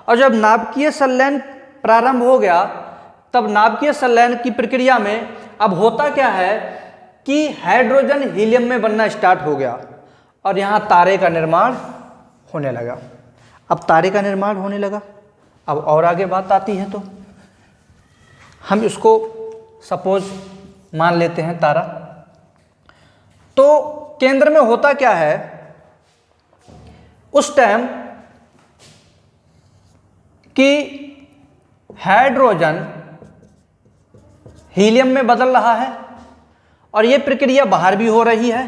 और जब नाभिकीय संलयन प्रारंभ हो गया तब नाभिकीय संलयन की प्रक्रिया में अब होता क्या है कि हाइड्रोजन हीलियम में बनना स्टार्ट हो गया और यहाँ तारे का निर्माण होने लगा। अब तारे का निर्माण होने लगा, अब और आगे बात आती है तो हम इसको सपोज मान लेते हैं तारा। तो केंद्र में होता क्या है, उस टाइम कि हाइड्रोजन हीलियम में बदल रहा है और ये प्रक्रिया बाहर भी हो रही है।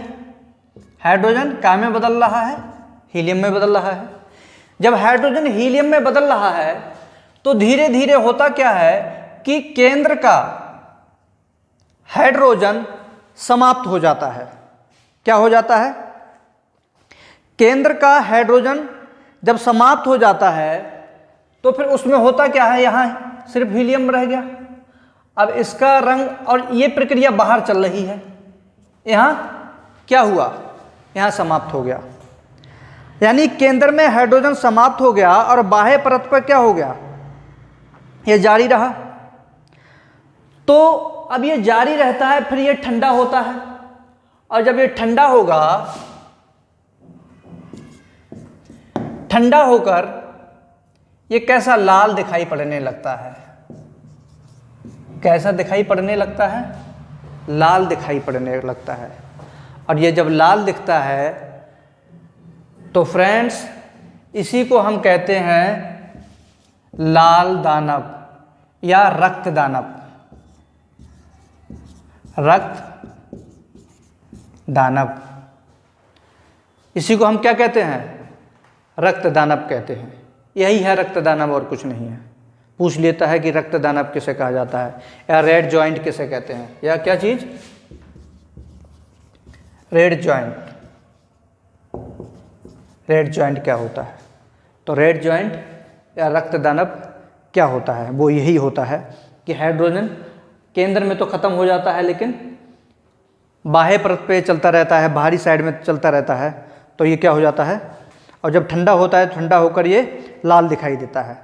हाइड्रोजन काय में बदल रहा है, हीलियम में बदल रहा है। जब हाइड्रोजन हीलियम में बदल रहा है तो धीरे धीरे होता क्या है कि केंद्र का हाइड्रोजन समाप्त हो जाता है। क्या हो जाता है, केंद्र का हाइड्रोजन जब समाप्त हो जाता है तो फिर उसमें होता क्या है, यहाँ सिर्फ हीलियम रह गया। अब इसका रंग और ये प्रक्रिया बाहर चल रही है, यहाँ क्या हुआ, यहाँ समाप्त हो गया। यानी केंद्र में हाइड्रोजन समाप्त हो गया और बाह्य परत पर क्या हो गया, ये जारी रहा। तो अब ये जारी रहता है, फिर ये ठंडा होता है और जब ये ठंडा होगा, ठंडा होकर ये कैसा लाल दिखाई पड़ने लगता है। कैसा दिखाई पड़ने लगता है, लाल दिखाई पड़ने लगता है। और ये जब लाल दिखता है तो फ्रेंड्स इसी को हम कहते हैं लाल दानव या रक्त दानव। रक्त दानव, इसी को हम क्या कहते हैं, रक्त दानव कहते हैं। यही है रक्त दानव और कुछ नहीं है। पूछ लेता है कि रक्त दानव किसे कहा जाता है या रेड जॉइंट किसे कहते हैं, या क्या चीज, रेड जॉइंट। रेड जॉइंट क्या होता है, तो रेड जॉइंट या रक्त दानव क्या होता है, वो यही होता है कि हाइड्रोजन केंद्र में तो खत्म हो जाता है लेकिन बाह्य परत पे चलता रहता है, बाहरी साइड में चलता रहता है। तो ये क्या हो जाता है, और जब ठंडा होता है, ठंडा होकर ये लाल दिखाई देता है,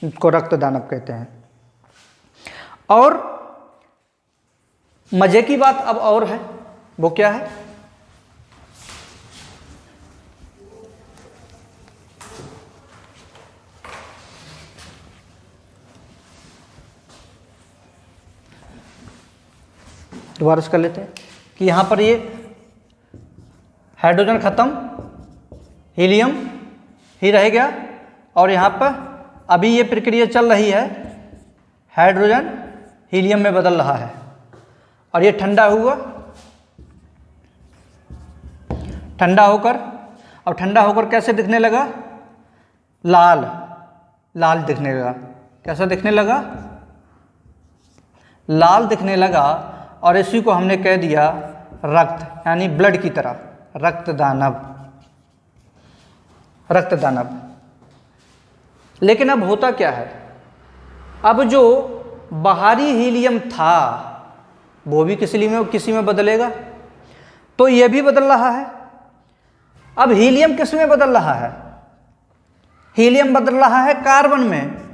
इसको रक्त दानव कहते हैं। और मजे की बात अब और है, वो क्या है, दोबारा से कर लेते हैं कि यहाँ पर ये हाइड्रोजन खत्म, हीलियम ही रह गया और यहाँ पर अभी ये प्रक्रिया चल रही है, हाइड्रोजन हीलियम में बदल रहा है और ये ठंडा हुआ, ठंडा होकर, और ठंडा होकर कैसे दिखने लगा, लाल, लाल दिखने लगा। कैसा दिखने लगा, लाल दिखने लगा। और इसी को हमने कह दिया रक्त, यानी ब्लड की तरह, रक्त दानव, रक्त दानव। लेकिन अब होता क्या है, अब जो बाहरी हीलियम था वो भी किसी में बदलेगा, तो ये भी बदल रहा है। अब हीलियम किस में बदल रहा है, हीलियम बदल रहा है कार्बन में।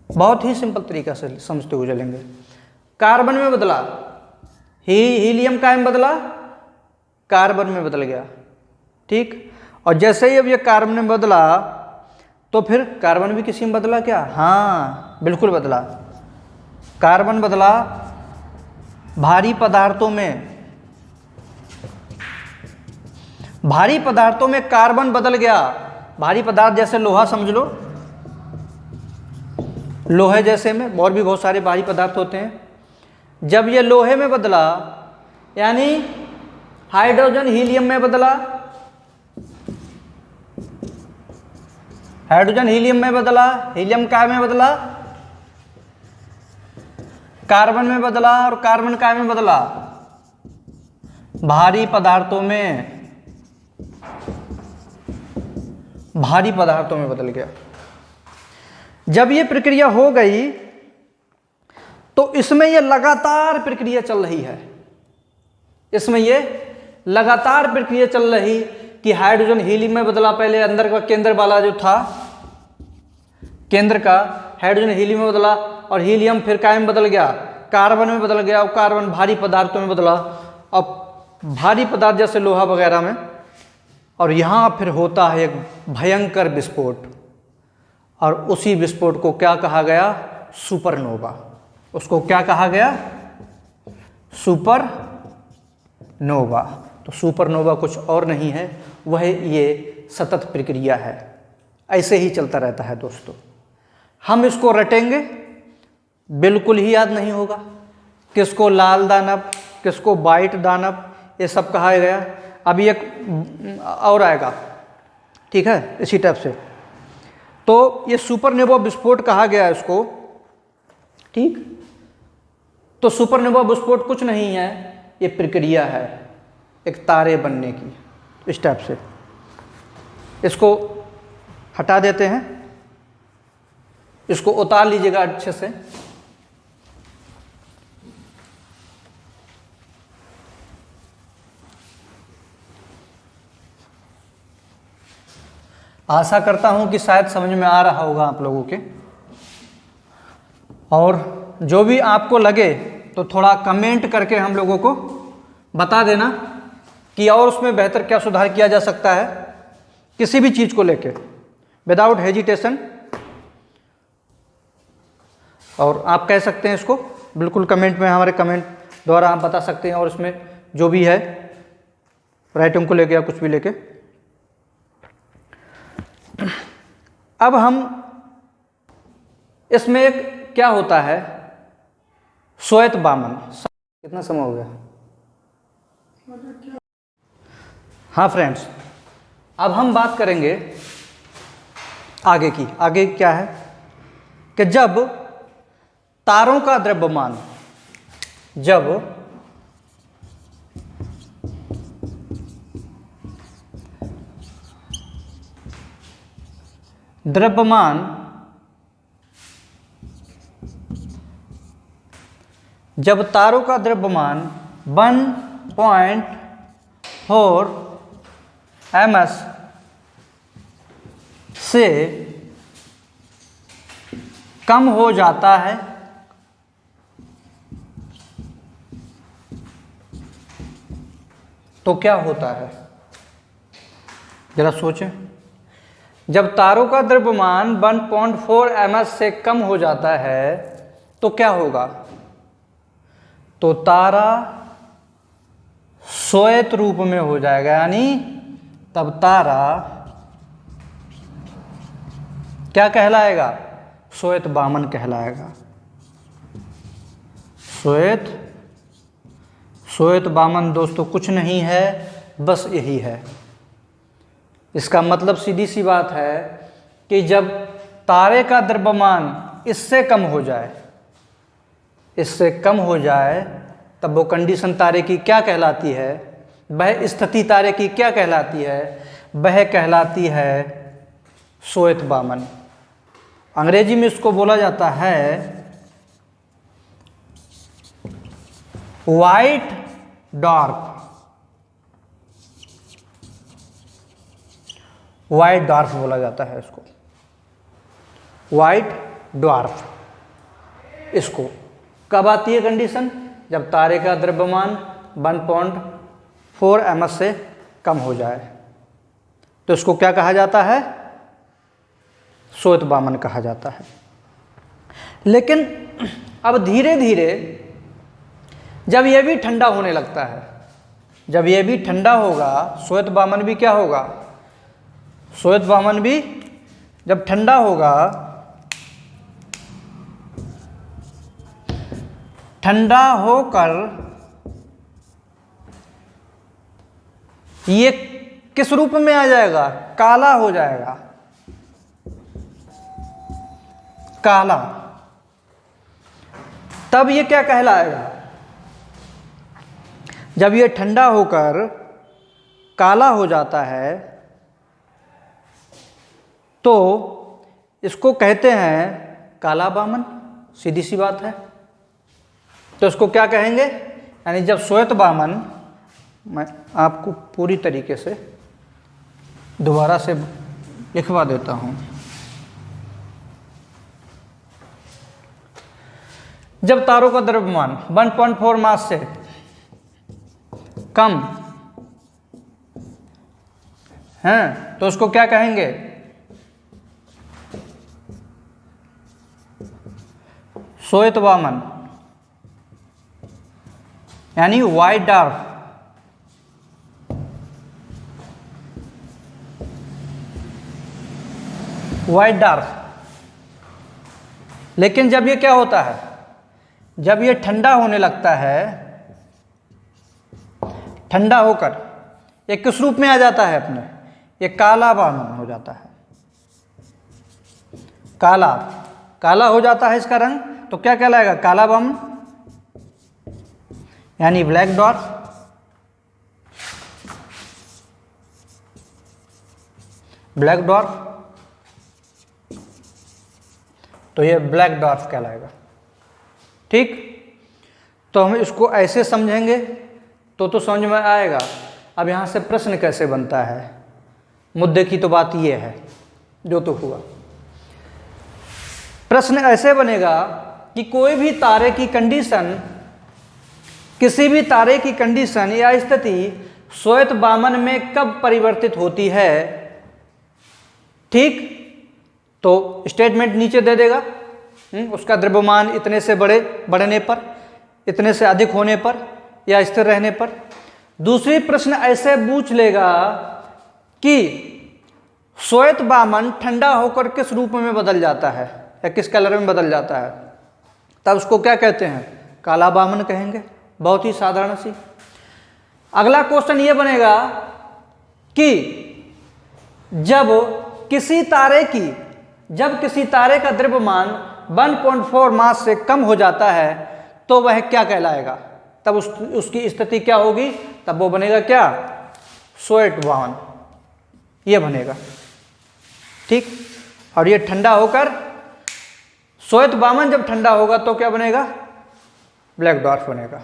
बहुत ही सिंपल तरीका से समझते हुए चलेंगे। कार्बन में बदला, हीलियम का में बदला, कार्बन में बदल गया, ठीक। और जैसे ही अब ये कार्बन में बदला तो फिर कार्बन भी किसी में बदला क्या? हाँ बिल्कुल बदला। कार्बन बदला भारी पदार्थों में, भारी पदार्थों में कार्बन बदल गया। भारी पदार्थ जैसे लोहा समझ लो, लोहे जैसे में और भी बहुत सारे भारी पदार्थ होते हैं। जब ये लोहे में बदला यानी हाइड्रोजन हीलियम में बदला, हाइड्रोजन हीलियम में बदला, हीलियम काय में बदला, कार्बन में बदला, और कार्बन काय में बदला, भारी पदार्थों में, भारी पदार्थों में बदल गया। जब ये प्रक्रिया हो गई तो इसमें ये लगातार प्रक्रिया चल रही है, इसमें ये लगातार प्रक्रिया चल रही कि हाइड्रोजन हीलियम में बदला, पहले अंदर का केंद्र वाला जो था, केंद्र का हाइड्रोजन हीलियम में बदला, और हीलियम फिर काय में बदल गया? कार्बन में बदल गया, और कार्बन भारी पदार्थों में बदला, अब भारी पदार्थ जैसे लोहा वगैरह में। और यहाँ फिर होता है एक भयंकर विस्फोट, और उसी विस्फोट को क्या कहा गया? सुपरनोवा। उसको क्या कहा गया? सुपरनोवा। तो सुपरनोवा कुछ और नहीं है, वह ये सतत प्रक्रिया है, ऐसे ही चलता रहता है दोस्तों। हम इसको रटेंगे, बिल्कुल ही याद नहीं होगा, किसको लाल दानव, किसको वाइट दानव, ये सब कहा गया। अभी एक और आएगा, ठीक है, इसी टाइप से। तो ये सुपरनोवा विस्फोट कहा गया इसको, ठीक। तो सुपरनोवा विस्फोट कुछ नहीं है, ये प्रक्रिया है एक तारे बनने की, इस टाइप से। इसको हटा देते हैं, इसको उतार लीजिएगा अच्छे से। आशा करता हूं कि शायद समझ में आ रहा होगा आप लोगों के, और जो भी आपको लगे तो थोड़ा कमेंट करके हम लोगों को बता देना कि और उसमें बेहतर क्या सुधार किया जा सकता है, किसी भी चीज़ को लेके, विदाउट हेजिटेशन। और आप कह सकते हैं इसको बिल्कुल कमेंट में, हमारे कमेंट द्वारा आप बता सकते हैं, और इसमें जो भी है राइटिंग को लेके या कुछ भी लेके। अब हम इसमें एक क्या होता है, श्वेत बामन। कितना समय हो गया? हाँ फ्रेंड्स, अब हम बात करेंगे आगे की। आगे क्या है कि जब तारों का द्रव्यमान, जब द्रव्यमान जब तारों का द्रव्यमान 1.4 ms से कम हो जाता है, तो क्या होता है? जरा सोचें। जब तारों का द्रव्यमान 1.4 ms से कम हो जाता है तो क्या होगा? तो तारा श्वेत रूप में हो जाएगा, यानी तब तारा क्या कहलाएगा? श्वेत बामन कहलाएगा। श्वेत बामन दोस्तों कुछ नहीं है, बस यही है। इसका मतलब सीधी सी बात है कि जब तारे का द्रव्यमान इससे कम हो जाए, इससे कम हो जाए, तब वो कंडीशन तारे की क्या कहलाती है? वह स्थिति तारे की क्या कहलाती है? वह कहलाती है श्वेत बामन। अंग्रेजी में इसको बोला जाता है व्हाइट डॉर्फ। व्हाइट डॉर्फ बोला जाता है इसको, व्हाइट डॉर्फ। इसको कब आती है कंडीशन? जब तारे का द्रव्यमान 1.4 ms से कम हो जाए, तो इसको क्या कहा जाता है? श्वेत वामन कहा जाता है। लेकिन अब धीरे धीरे जब यह भी ठंडा होने लगता है, जब यह भी ठंडा होगा, श्वेत वामन भी क्या होगा? श्वेत वामन भी जब ठंडा होगा, ठंडा होकर ये किस रूप में आ जाएगा? काला हो जाएगा, काला। तब ये क्या कहलाएगा? जब ये ठंडा होकर काला हो जाता है तो इसको कहते हैं काला वामन। सीधी सी बात है। तो इसको क्या कहेंगे? यानी जब श्वेत वामन, मैं आपको पूरी तरीके से दोबारा से लिखवा देता हूं। जब तारों का द्रव्यमान 1.4 मास से कम है तो उसको क्या कहेंगे? श्वेत वामन, यानी व्हाइट डार्क। White dark. लेकिन जब ये क्या होता है? जब ये ठंडा होने लगता है, ठंडा होकर ये किस रूप में आ जाता है अपने? ये काला वामन हो जाता है। काला, काला हो जाता है इसका रंग, तो क्या कहलाएगा? काला वामन, यानी ब्लैक डॉर्फ। ब्लैक डॉर्फ, तो ये ब्लैक डॉर्फ कहलाएगा। ठीक, तो हम इसको ऐसे समझेंगे तो समझ में आएगा। अब यहाँ से प्रश्न कैसे बनता है? मुद्दे की तो बात ये है, जो तो हुआ। प्रश्न ऐसे बनेगा कि कोई भी तारे की कंडीशन, किसी भी तारे की कंडीशन या स्थिति श्वेत वामन में कब परिवर्तित होती है? ठीक, तो स्टेटमेंट नीचे दे देगा। उसका द्रव्यमान इतने से बढ़ने पर, इतने से अधिक होने पर या स्थिर रहने पर। दूसरी प्रश्न ऐसे पूछ लेगा कि श्वेत वामन ठंडा होकर किस रूप में बदल जाता है या किस कलर में बदल जाता है, तब उसको क्या कहते हैं? काला वामन कहेंगे। बहुत ही साधारण सी। अगला क्वेश्चन ये बनेगा कि जब किसी तारे का द्रव्यमान 1.4 मास से कम हो जाता है तो वह क्या कहलाएगा? तब उसकी स्थिति क्या होगी? तब वो बनेगा क्या? श्वेत वामन, ये बनेगा। ठीक, और ये ठंडा होकर, श्वेत वामन जब ठंडा होगा तो क्या बनेगा? ब्लैक डॉर्फ बनेगा।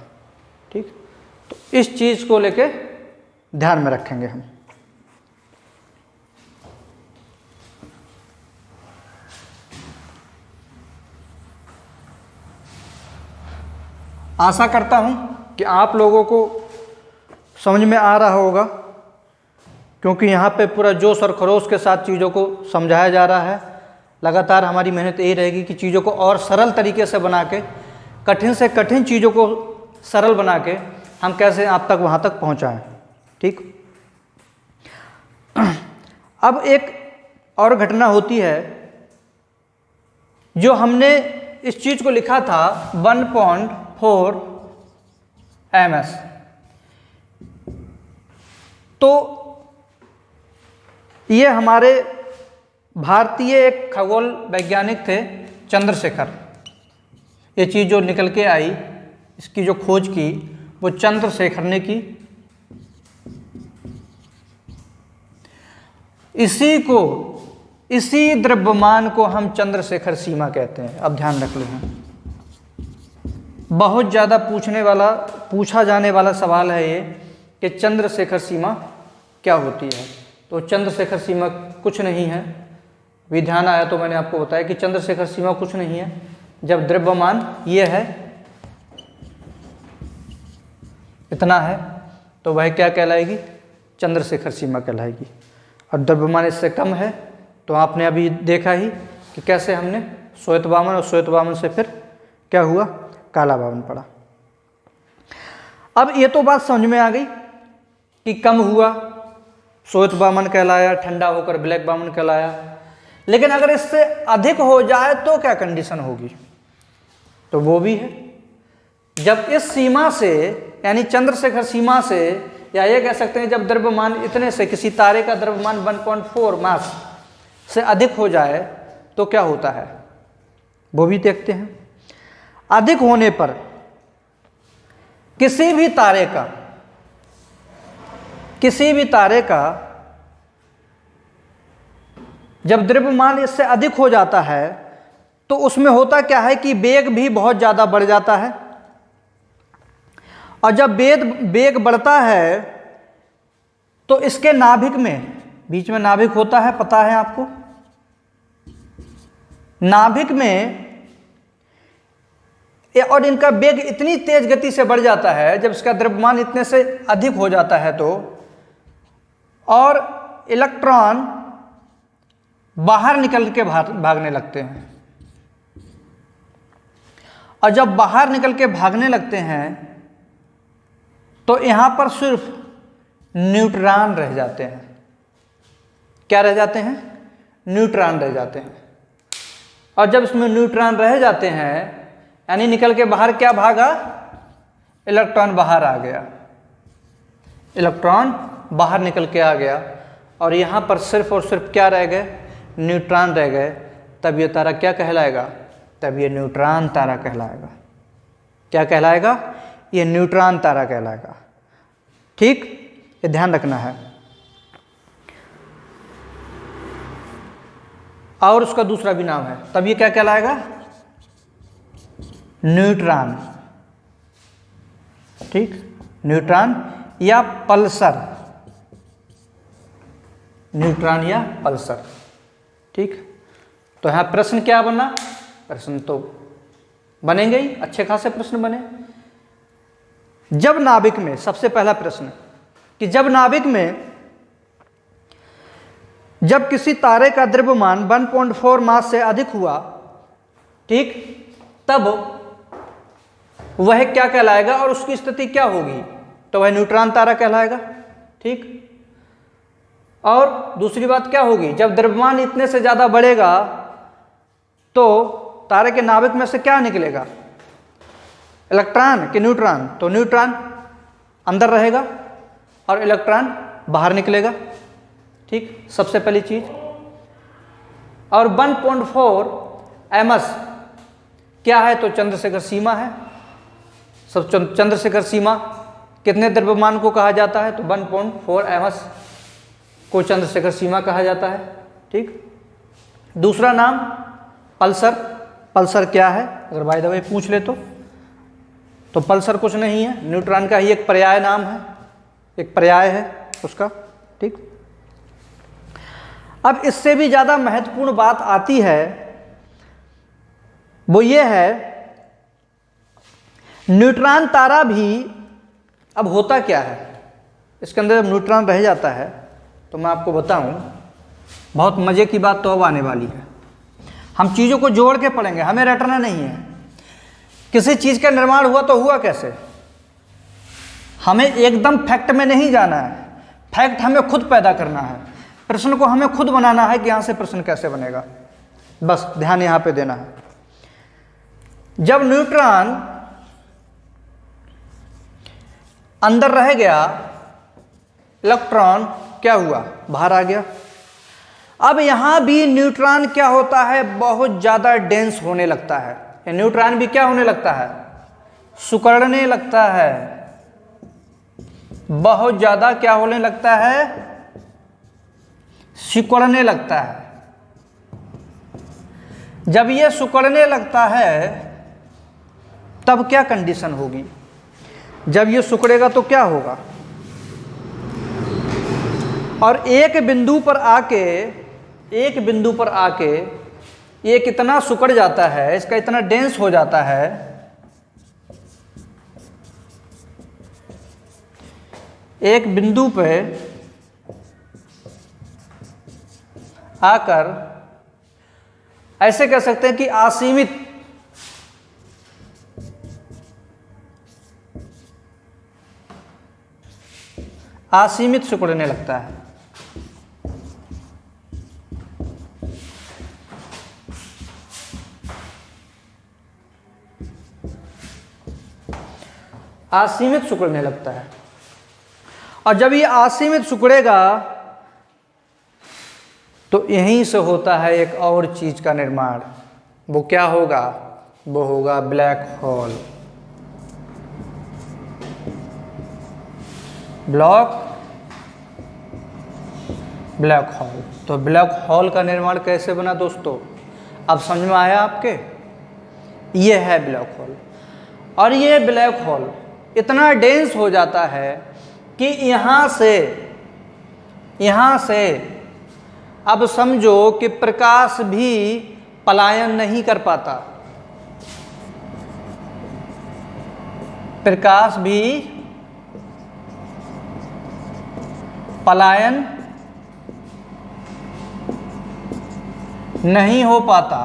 ठीक, तो इस चीज को लेके ध्यान में रखेंगे हम। आशा करता हूं कि आप लोगों को समझ में आ रहा होगा, क्योंकि यहाँ पे पूरा जोश और खरोश के साथ चीज़ों को समझाया जा रहा है। लगातार हमारी मेहनत यही रहेगी कि चीज़ों को और सरल तरीके से बना के, कठिन से कठिन चीज़ों को सरल बना के हम कैसे आप तक वहाँ तक पहुँचाएँ। ठीक, अब एक और घटना होती है जो हमने इस चीज़ को लिखा था 1.4 ms। तो ये हमारे भारतीय एक खगोल वैज्ञानिक थे, चंद्रशेखर। ये चीज़ जो निकल के आई, इसकी जो खोज की वो चंद्रशेखर ने की। इसी द्रव्यमान को हम चंद्रशेखर सीमा कहते हैं। अब ध्यान रख लें, बहुत ज़्यादा पूछा जाने वाला सवाल है ये कि चंद्रशेखर सीमा क्या होती है। तो चंद्रशेखर सीमा कुछ नहीं है, भी ध्यान आया तो मैंने आपको बताया कि चंद्रशेखर सीमा कुछ नहीं है, जब द्रव्यमान ये है, इतना है, तो वह क्या कहलाएगी? चंद्रशेखर सीमा कहलाएगी। और द्रव्यमान इससे कम है तो आपने अभी देखा ही कि कैसे हमने श्वेत वामन और श्वेत वामन से फिर क्या हुआ? काला वामन पड़ा। अब ये तो बात समझ में आ गई कि कम हुआ श्वेत वामन कहलाया, ठंडा होकर ब्लैक वामन कहलाया। लेकिन अगर इससे अधिक हो जाए तो क्या कंडीशन होगी? तो वो भी है, जब इस सीमा से यानी चंद्रशेखर सीमा से, या ये कह सकते हैं जब द्रव्यमान इतने से, किसी तारे का द्रव्यमान 1.4 मास से अधिक हो जाए तो क्या होता है, वो भी देखते हैं। अधिक होने पर किसी भी तारे का जब द्रव्यमान इससे अधिक हो जाता है तो उसमें होता क्या है कि वेग भी बहुत ज़्यादा बढ़ जाता है। और जब वेग बढ़ता है तो इसके नाभिक में, बीच में नाभिक होता है, पता है आपको? नाभिक में और इनका वेग इतनी तेज गति से बढ़ जाता है जब इसका द्रव्यमान इतने से अधिक हो जाता है तो, और इलेक्ट्रॉन बाहर निकल के भागने लगते हैं। और जब बाहर निकल के भागने लगते हैं तो यहां पर सिर्फ न्यूट्रॉन रह जाते हैं। क्या रह जाते हैं? न्यूट्रॉन रह जाते हैं। और जब इसमें न्यूट्रॉन रह जाते हैं यानी निकल के बाहर क्या भागा? इलेक्ट्रॉन बाहर आ गया, इलेक्ट्रॉन बाहर निकल के आ गया, और यहाँ पर सिर्फ और सिर्फ क्या रह गए? न्यूट्रॉन रह गए। तब ये तारा क्या कहलाएगा? तब ये न्यूट्रॉन तारा कहलाएगा। क्या कहलाएगा? ये न्यूट्रॉन तारा कहलाएगा। ठीक, ये ध्यान रखना है। और उसका दूसरा भी नाम है, तब ये क्या कहलाएगा? न्यूट्रॉन। ठीक, न्यूट्रॉन या पल्सर, न्यूट्रॉन या पल्सर। ठीक, तो यहां प्रश्न क्या बना? प्रश्न तो बनेंगे ही, अच्छे खासे प्रश्न बने। जब नाभिक में, सबसे पहला प्रश्न कि जब नाभिक में जब किसी तारे का द्रव्यमान 1.4 मास से अधिक हुआ, ठीक, तब वह क्या कहलाएगा और उसकी स्थिति क्या होगी? तो वह न्यूट्रॉन तारा कहलाएगा। ठीक, और दूसरी बात क्या होगी? जब द्रव्यमान इतने से ज़्यादा बढ़ेगा तो तारे के नाभिक में से क्या निकलेगा? इलेक्ट्रॉन कि न्यूट्रॉन? तो न्यूट्रॉन अंदर रहेगा और इलेक्ट्रॉन बाहर निकलेगा। ठीक, सबसे पहली चीज। और 1.4 ms क्या है? तो चंद्रशेखर सीमा है। सब चंद्रशेखर सीमा कितने द्रव्यमान को कहा जाता है? तो 1.4 ms को चंद्रशेखर सीमा कहा जाता है। ठीक, दूसरा नाम पल्सर। पल्सर क्या है अगर बाय द वे पूछ ले तो पल्सर कुछ नहीं है, न्यूट्रॉन का ही एक पर्याय नाम है, एक पर्याय है उसका। ठीक, अब इससे भी ज़्यादा महत्वपूर्ण बात आती है, वो ये है न्यूट्रॉन तारा भी अब होता क्या है? इसके अंदर जब न्यूट्रॉन रह जाता है तो मैं आपको बताऊं, बहुत मज़े की बात तो अब आने वाली है। हम चीज़ों को जोड़ के पढ़ेंगे, हमें रटना नहीं है। किसी चीज़ का निर्माण हुआ तो हुआ कैसे? हमें एकदम फैक्ट में नहीं जाना है, फैक्ट हमें खुद पैदा करना है, प्रश्न को हमें खुद बनाना है कि यहाँ से प्रश्न कैसे बनेगा। बस ध्यान यहाँ पे देना है। जब न्यूट्रॉन अंदर रह गया, इलेक्ट्रॉन क्या हुआ? बाहर आ गया। अब यहां भी न्यूट्रॉन क्या होता है? बहुत ज्यादा डेंस होने लगता है। न्यूट्रॉन भी क्या होने लगता है? सिकुड़ने लगता है। बहुत ज्यादा क्या होने लगता है? सिकुड़ने लगता है। जब ये सिकुड़ने लगता है तब क्या कंडीशन होगी? जब ये सिकुड़ेगा तो क्या होगा? और एक बिंदु पर आके ये कितना सिकुड़ जाता है, इसका इतना डेंस हो जाता है, एक बिंदु पे आकर ऐसे कह सकते हैं कि असीमित सिकुड़ने लगता है। असीमित सिकुड़ने लगता है। और जब ये असीमित सिकुड़ेगा तो यहीं से होता है एक और चीज का निर्माण। वो क्या होगा? वो होगा ब्लैक होल। Black hole. तो ब्लैक होल का निर्माण कैसे बना दोस्तों? अब समझ में आया आपके? ये है ब्लैक होल। और ये ब्लैक होल इतना डेंस हो जाता है कि यहाँ से अब समझो कि प्रकाश भी पलायन नहीं कर पाता। प्रकाश भी पलायन नहीं हो पाता।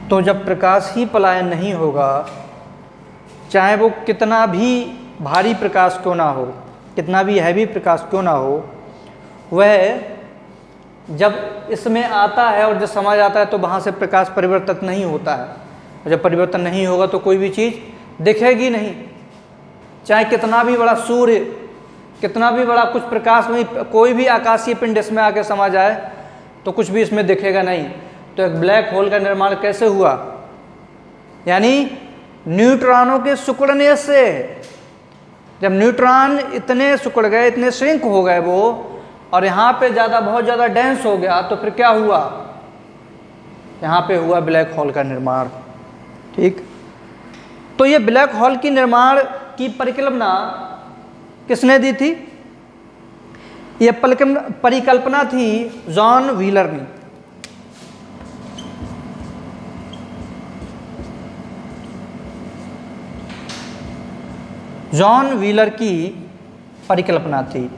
तो जब प्रकाश ही पलायन नहीं होगा, चाहे वो कितना भी भारी प्रकाश क्यों ना हो, कितना भी हैवी प्रकाश क्यों ना हो, वह जब इसमें आता है और जब समा जाता है तो वहाँ से प्रकाश परिवर्तित नहीं होता है। और जब परिवर्तन नहीं होगा तो कोई भी चीज़ दिखेगी नहीं। चाहे कितना भी बड़ा सूर्य, कितना भी बड़ा कुछ प्रकाश में, कोई भी आकाशीय पिंड इसमें आके समा जाए तो कुछ भी इसमें दिखेगा नहीं। तो एक ब्लैक होल का निर्माण कैसे हुआ? यानी न्यूट्रॉनों के सिकुड़ने से। जब न्यूट्रॉन इतने सिकुड़ गए, इतने श्रिंक हो गए वो, और यहाँ पे बहुत ज़्यादा डेंस हो गया, तो फिर क्या हुआ? यहाँ पे हुआ ब्लैक होल का निर्माण। ठीक। तो ये ब्लैक होल की निर्माण की परिकल्पना किसने दी थी? ये परिकल्पना थी जॉन व्हीलर ने। जॉन व्हीलर की परिकल्पना थी।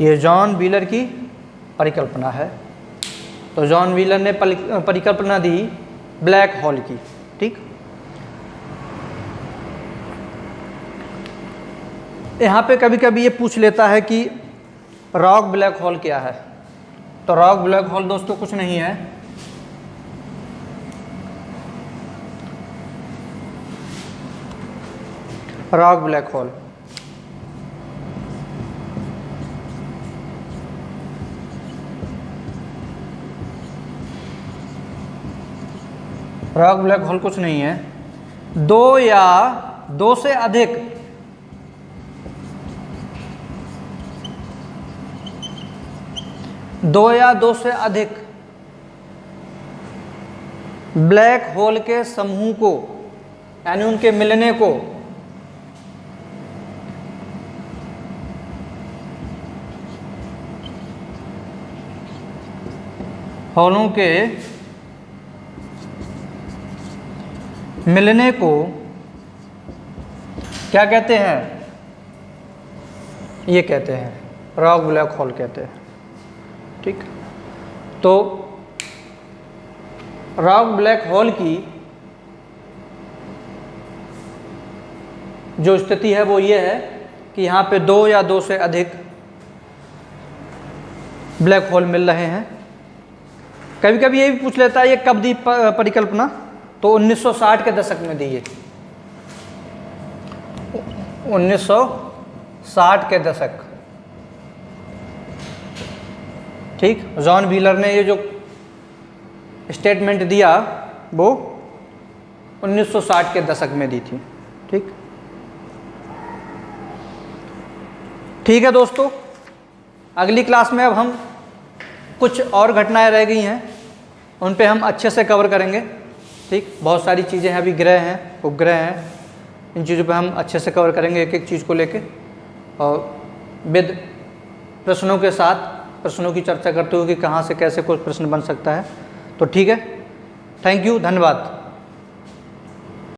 ये जॉन व्हीलर की परिकल्पना है। तो जॉन व्हीलर ने परिकल्पना दी ब्लैक होल की। ठीक। यहाँ पे कभी कभी ये पूछ लेता है कि रॉक ब्लैक होल क्या है? तो रॉक ब्लैक होल दोस्तों कुछ नहीं है, rock black hole rock black hole कुछ नहीं है। दो या दो से अधिक ब्लैक होल के समूह को, यानी उनके मिलने को होलों के मिलने को क्या कहते हैं? ये कहते हैं रॉक ब्लैक होल कहते हैं। ठीक। तो रॉक ब्लैक होल की जो स्थिति है वो ये है कि यहाँ पे दो या दो से अधिक ब्लैक होल मिल रहे हैं। कभी कभी ये भी पूछ लेता है ये कब दी परिकल्पना? तो 1960 के दशक में दी है। 1960 के दशक। ठीक। जॉन व्हीलर ने ये जो स्टेटमेंट दिया वो 1960 के दशक में दी थी। ठीक। ठीक है दोस्तों, अगली क्लास में अब हम कुछ और घटनाएं रह गई हैं, उन पे हम अच्छे से कवर करेंगे। ठीक। बहुत सारी चीज़ें हैं, अभी ग्रह हैं, उपग्रह हैं, इन चीज़ों पे हम अच्छे से कवर करेंगे एक एक चीज़ को लेके। और विद प्रश्नों के साथ, प्रश्नों की चर्चा करते हुए कि कहाँ से कैसे कोई प्रश्न बन सकता है। तो ठीक है, थैंक यू, धन्यवाद।